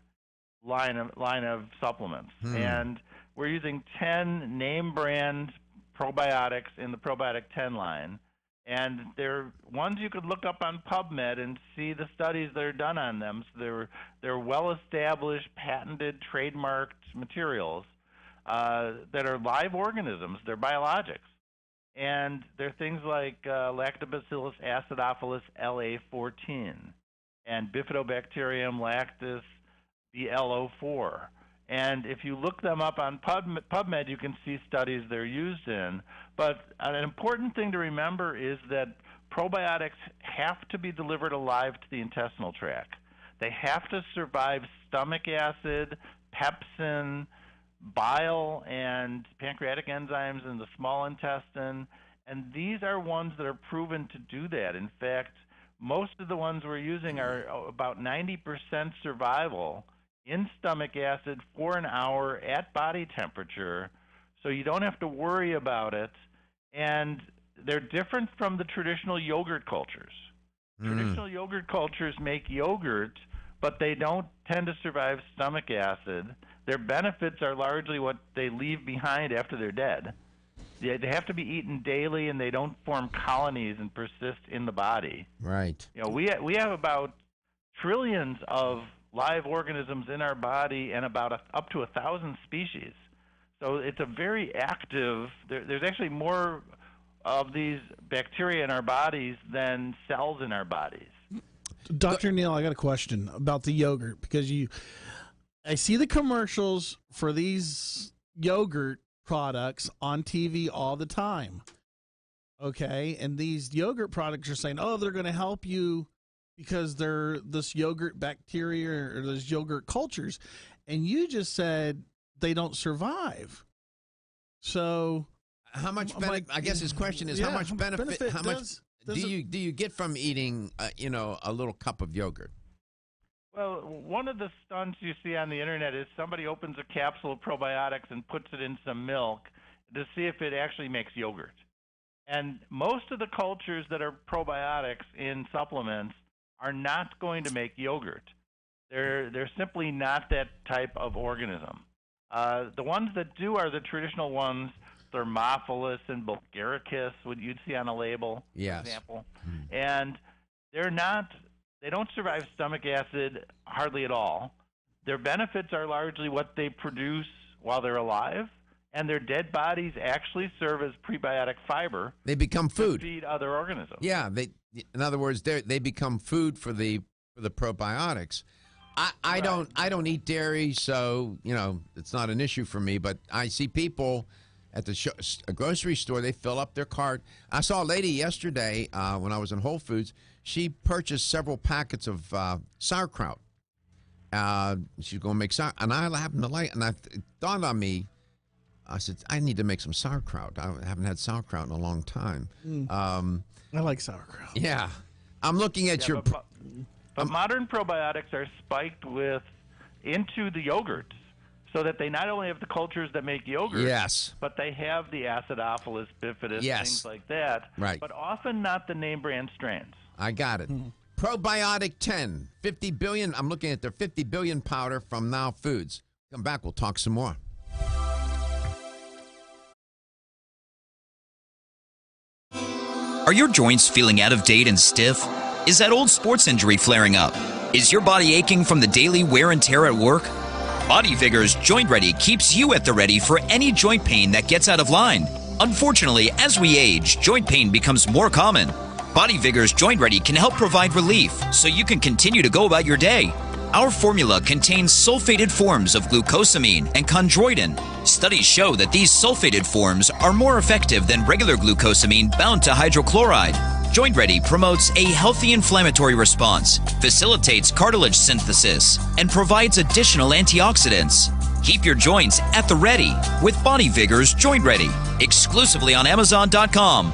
line of supplements. And we're using 10 name brand probiotics in the Probiotic 10 line, and they're ones you could look up on PubMed and see the studies that are done on them. So they're well-established, patented, trademarked materials that are live organisms. They're biologics. And they're things like Lactobacillus acidophilus LA14 and Bifidobacterium lactis BLO4. And if you look them up on PubMed, you can see studies they're used in. But an important thing to remember is that probiotics have to be delivered alive to the intestinal tract. They have to survive stomach acid, pepsin, bile, and pancreatic enzymes in the small intestine. And these are ones that are proven to do that. In fact, most of the ones we're using are about 90% survival in stomach acid for an hour at body temperature, so you don't have to worry about it. And they're different from the traditional yogurt cultures. Traditional yogurt cultures make yogurt, but they don't tend to survive stomach acid. Their benefits are largely what they leave behind after they're dead. They have to be eaten daily, and they don't form colonies and persist in the body. Right. We have about trillions of live organisms in our body and about up to 1,000 species. So it's a very active. There's actually more of these bacteria in our bodies than cells in our bodies. Dr. Neil, I got a question about the yogurt because I see the commercials for these yogurt products on TV all the time. Okay, and these yogurt products are saying, oh, they're going to help you because they're this yogurt bacteria or those yogurt cultures, and you just said they don't survive. So how much benefit? I guess his question is how much benefit? How much do you get from eating a little cup of yogurt? Well, one of the stunts you see on the internet is somebody opens a capsule of probiotics and puts it in some milk to see if it actually makes yogurt. And most of the cultures that are probiotics in supplements are not going to make yogurt. They're simply not that type of organism. The ones that do are the traditional ones, Thermophilus and Bulgaricus, what you'd see on a label, Yes. for example. And they don't survive stomach acid hardly at all. Their benefits are largely what they produce while they're alive, and their dead bodies actually serve as prebiotic fiber. They become food. To feed other organisms. Yeah, in other words, they become food for the probiotics. I don't eat dairy, so it's not an issue for me. But I see people at a grocery store. They fill up their cart. I saw a lady yesterday when I was in Whole Foods. She purchased several packets of sauerkraut. She's going to make sauerkraut, and I happen to like. And it dawned on me. I said, I need to make some sauerkraut. I haven't had sauerkraut in a long time. I like sauerkraut. Yeah. I'm looking at your... But modern probiotics are spiked into the yogurts so that they not only have the cultures that make yogurt, yes, but they have the Acidophilus bifidus, yes, things like that, right, but often not the name brand strains. I got it. Probiotic 10, 50 billion. I'm looking at their 50 billion powder from Now Foods. Come back, we'll talk some more. Are your joints feeling out of date and stiff? Is that old sports injury flaring up? Is your body aching from the daily wear and tear at work? Body Vigor's Joint Ready keeps you at the ready for any joint pain that gets out of line. Unfortunately, as we age, joint pain becomes more common. Body Vigor's Joint Ready can help provide relief so you can continue to go about your day. Our formula contains sulfated forms of glucosamine and chondroitin. Studies show that these sulfated forms are more effective than regular glucosamine bound to hydrochloride. Joint Ready promotes a healthy inflammatory response, facilitates cartilage synthesis, and provides additional antioxidants. Keep your joints at the ready with Body Vigor's Joint Ready, exclusively on Amazon.com.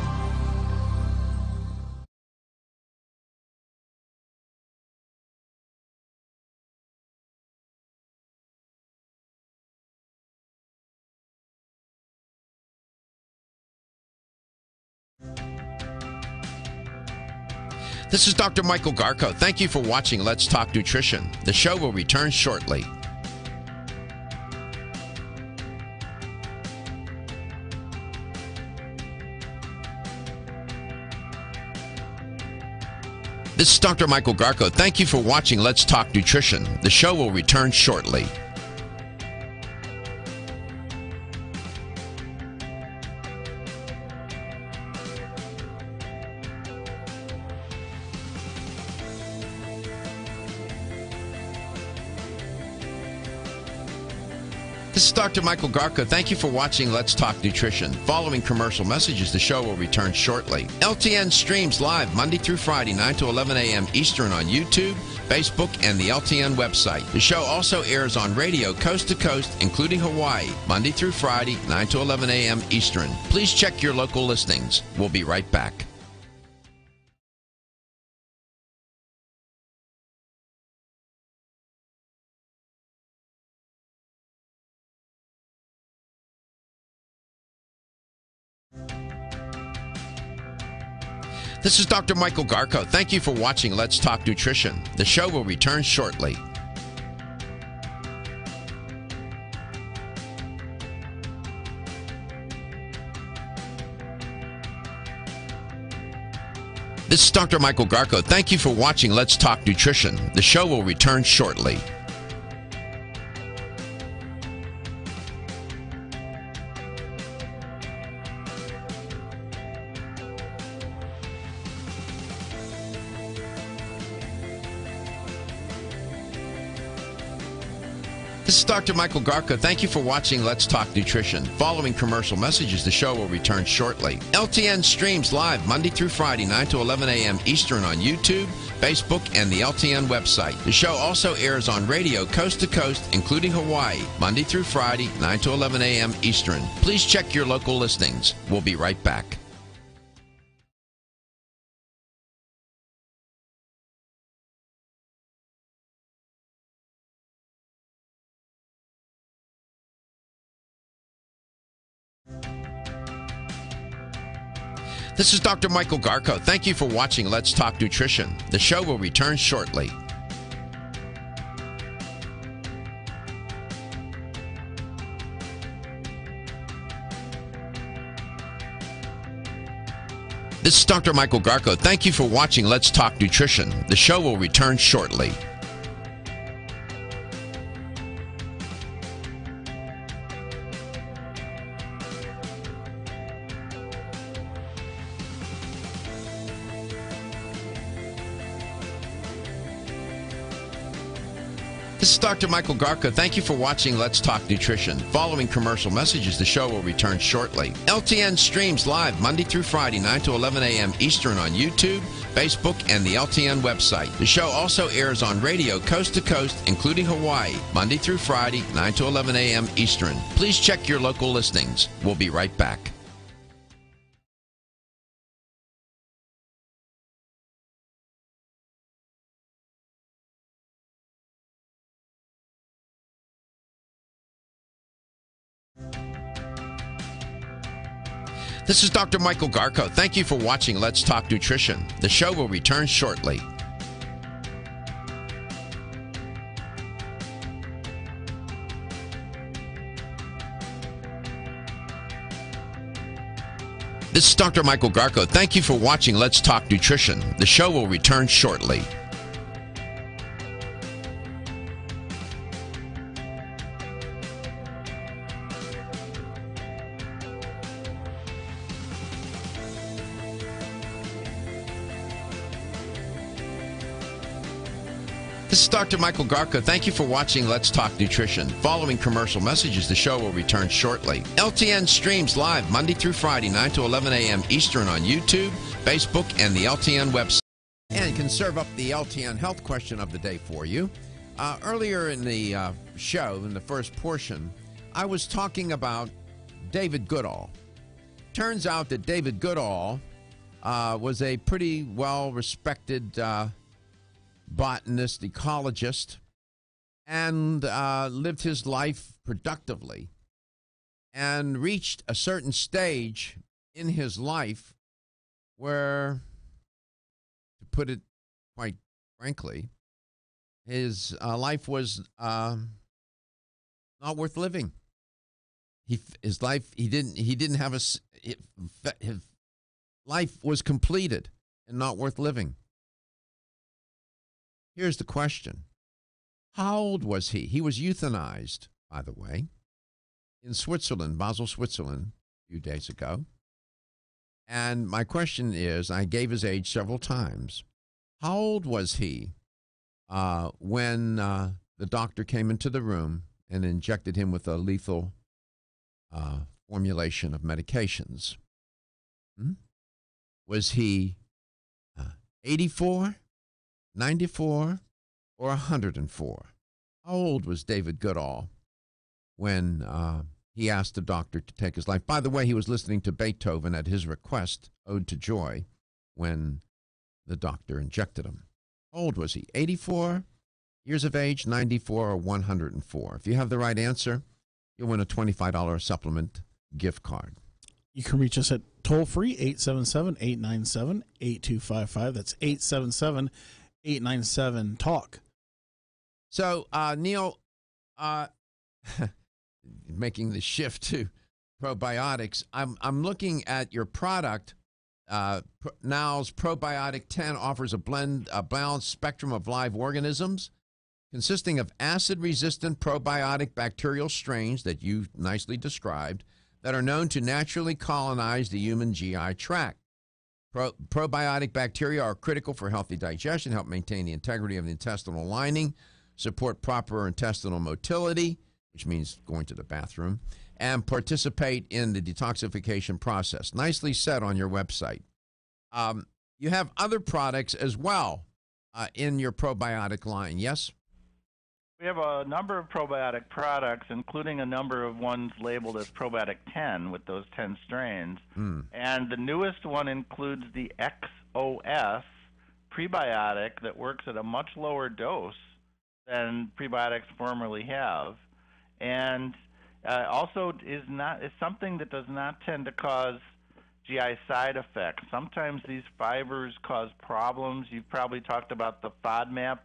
This is Dr. Michael Garko. Thank you for watching Let's Talk Nutrition. The show will return shortly. This is Dr. Michael Garko. Thank you for watching Let's Talk Nutrition. The show will return shortly. This is Dr. Michael Garko. Thank you for watching Let's Talk Nutrition. Following commercial messages, the show will return shortly. LTN streams live Monday through Friday, 9 to 11 a.m. Eastern on YouTube, Facebook, and the LTN website. The show also airs on radio coast to coast, including Hawaii, Monday through Friday, 9 to 11 a.m. Eastern. Please check your local listings. We'll be right back. This is Dr. Michael Garko. Thank you for watching Let's Talk Nutrition. The show will return shortly. This is Dr. Michael Garko. Thank you for watching Let's Talk Nutrition. The show will return shortly. This is Dr. Michael Garko. Thank you for watching Let's Talk Nutrition. Following commercial messages, the show will return shortly. LTN streams live Monday through Friday, 9 to 11 a.m. Eastern on YouTube, Facebook, and the LTN website. The show also airs on radio coast to coast, including Hawaii, Monday through Friday, 9 to 11 a.m. Eastern. Please check your local listings. We'll be right back. This is Dr. Michael Garko. Thank you for watching Let's Talk Nutrition. The show will return shortly. This is Dr. Michael Garko. Thank you for watching Let's Talk Nutrition. The show will return shortly. This is Dr. Michael Garko. Thank you for watching Let's Talk Nutrition. Following commercial messages, the show will return shortly. LTN streams live Monday through Friday, 9 to 11 a.m. Eastern on YouTube, Facebook, and the LTN website. The show also airs on radio coast to coast, including Hawaii, Monday through Friday, 9 to 11 a.m. Eastern. Please check your local listings. We'll be right back. This is Dr. Michael Garko. Thank you for watching Let's Talk Nutrition. The show will return shortly. This is Dr. Michael Garko. Thank you for watching Let's Talk Nutrition. The show will return shortly. This is Dr. Michael Garko. Thank you for watching Let's Talk Nutrition. Following commercial messages, the show will return shortly. LTN streams live Monday through Friday, 9 to 11 a.m. Eastern on YouTube, Facebook, and the LTN website. And can serve up the LTN health question of the day for you. Earlier in the show, in the first portion, I was talking about David Goodall. Turns out that David Goodall was a pretty well-respected botanist, ecologist, and lived his life productively and reached a certain stage in his life where, to put it quite frankly, his life was not worth living. His life was completed and not worth living. Here's the question. How old was he? He was euthanized, by the way, in Switzerland, Basel, Switzerland, a few days ago. And my question is, I gave his age several times. How old was he when the doctor came into the room and injected him with a lethal formulation of medications? Was he 84? 94 or 104? How old was David Goodall when he asked the doctor to take his life? By the way, he was listening to Beethoven at his request, Ode to Joy, when the doctor injected him. How old was he? 84 years of age, 94, or 104? If you have the right answer, you'll win a $25 supplement gift card. You can reach us at toll-free, 877-897-8255. That's 877-897-TALK. So, Neil, making the shift to probiotics, I'm looking at your product. Now's Probiotic 10 offers a balanced spectrum of live organisms consisting of acid-resistant probiotic bacterial strains that you nicely described that are known to naturally colonize the human GI tract. Probiotic bacteria are critical for healthy digestion, help maintain the integrity of the intestinal lining, support proper intestinal motility, which means going to the bathroom, and participate in the detoxification process. Nicely said on your website. You have other products as well in your probiotic line, yes? We have a number of probiotic products, including a number of ones labeled as Probiotic 10 with those 10 strains. And the newest one includes the XOS prebiotic that works at a much lower dose than prebiotics formerly have. And also is something that does not tend to cause GI side effects. Sometimes these fibers cause problems. You've probably talked about the FODMAP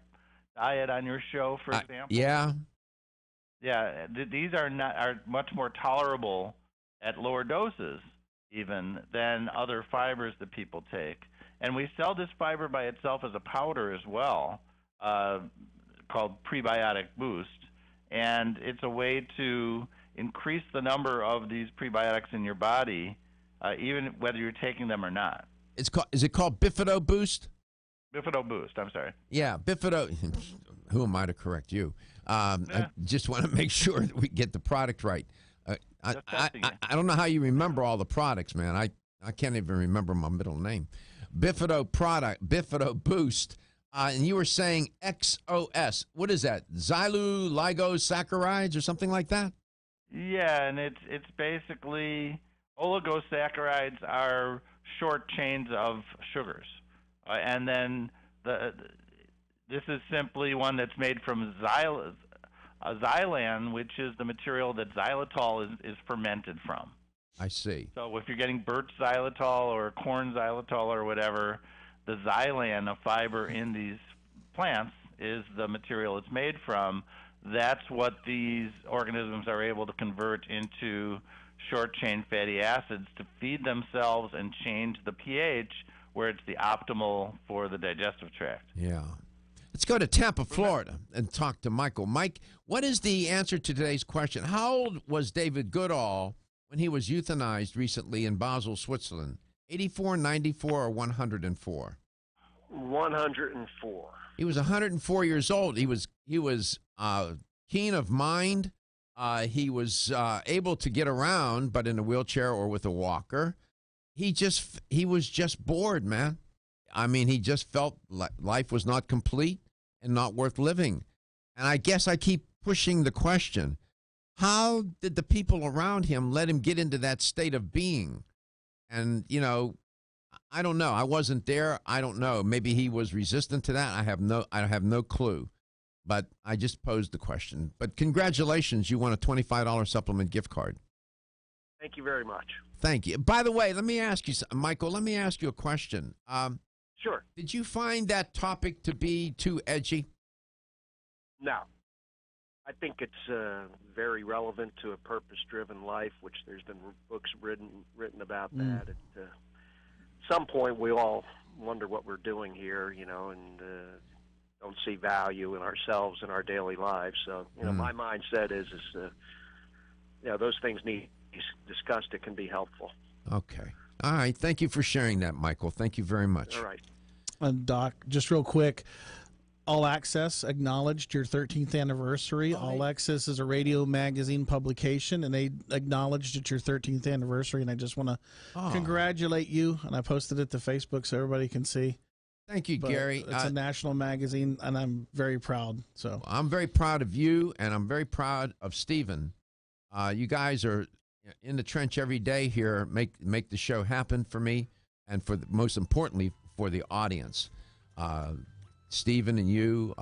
diet on your show, for example. Yeah. Yeah, these are much more tolerable at lower doses even than other fibers that people take. And we sell this fiber by itself as a powder as well, called Prebiotic Boost. And it's a way to increase the number of these prebiotics in your body, even whether you're taking them or not. Is it called Bifido Boost? Bifido Boost, I'm sorry. Yeah, Bifido. Who am I to correct you? I just want to make sure that we get the product right. I don't know how you remember all the products, man. I can't even remember my middle name. Bifido Boost. And you were saying XOS. What is that? Xyloligosaccharides or something like that? Yeah, and it's basically oligosaccharides are short chains of sugars. And then this is simply one that's made from xylan, which is the material that xylitol is fermented from. I see. So if you're getting birch xylitol or corn xylitol or whatever, the xylan, a fiber in these plants, is the material it's made from. That's what these organisms are able to convert into short-chain fatty acids to feed themselves and change the pH where it's the optimal for the digestive tract. Yeah. Let's go to Tampa, Florida, and talk to Michael. Mike, what is the answer to today's question? How old was David Goodall when he was euthanized recently in Basel, Switzerland? 84, 94, or 104? 104. He was 104 years old. He was keen of mind. He was able to get around, but in a wheelchair or with a walker. He was just bored, man. I mean, he just felt like life was not complete and not worth living. And I guess I keep pushing the question, how did the people around him let him get into that state of being? And, you know, I don't know. I wasn't there. I don't know. Maybe he was resistant to that. I have no clue. But I just posed the question. But congratulations, you won a $25 supplement gift card. Thank you very much. Thank you. By the way, let me ask you, Michael, let me ask you a question. Sure. Did you find that topic to be too edgy? No. I think it's very relevant to a purpose-driven life, which there's been books written about that. At some point, we all wonder what we're doing here, you know, and don't see value in ourselves and our daily lives. So, you know, my mindset is you know, those things need to be discussed. It can be helpful. Okay. All right. Thank you for sharing that, Michael. Thank you very much. All right. Doc, just real quick, All Access acknowledged your 13th anniversary. All Access is a radio magazine publication, and they acknowledged it's your 13th anniversary, and I just want to congratulate you, and I posted it to Facebook so everybody can see. Thank you, Gary. It's a national magazine, and I'm very proud. So I'm very proud of you, and I'm very proud of Stephen. You guys are in the trench every day here, make the show happen for me, and most importantly, for the audience. Stephen and you,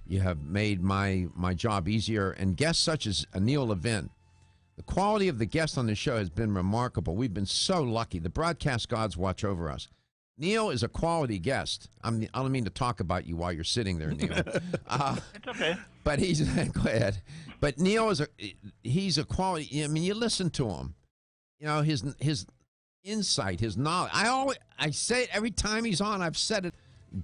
you have made my job easier. And guests such as Neil Levine, the quality of the guests on the show has been remarkable. We've been so lucky. The broadcast gods watch over us. Neil is a quality guest. I don't mean to talk about you while you're sitting there, Neil. It's okay. But go ahead. But Neil he's a quality. I mean, you listen to him. You know, his insight, his knowledge. I say it every time he's on. I've said it.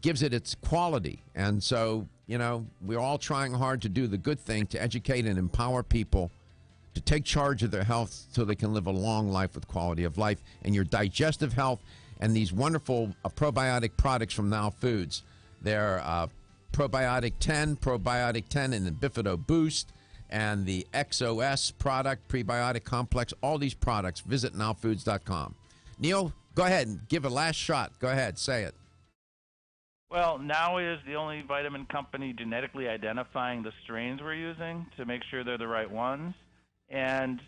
Gives it its quality. And so, you know, we're all trying hard to do the good thing, to educate and empower people to take charge of their health so they can live a long life with quality of life. And your digestive health and these wonderful probiotic products from Now Foods. They're Probiotic 10, and the Bifido Boost, and the XOS product, Prebiotic Complex, all these products. Visit nowfoods.com. Neil, go ahead and give a last shot. Go ahead, say it. Well, Now is the only vitamin company genetically identifying the strains we're using to make sure they're the right ones. And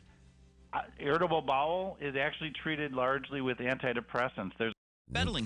irritable bowel is actually treated largely with antidepressants. There's Battling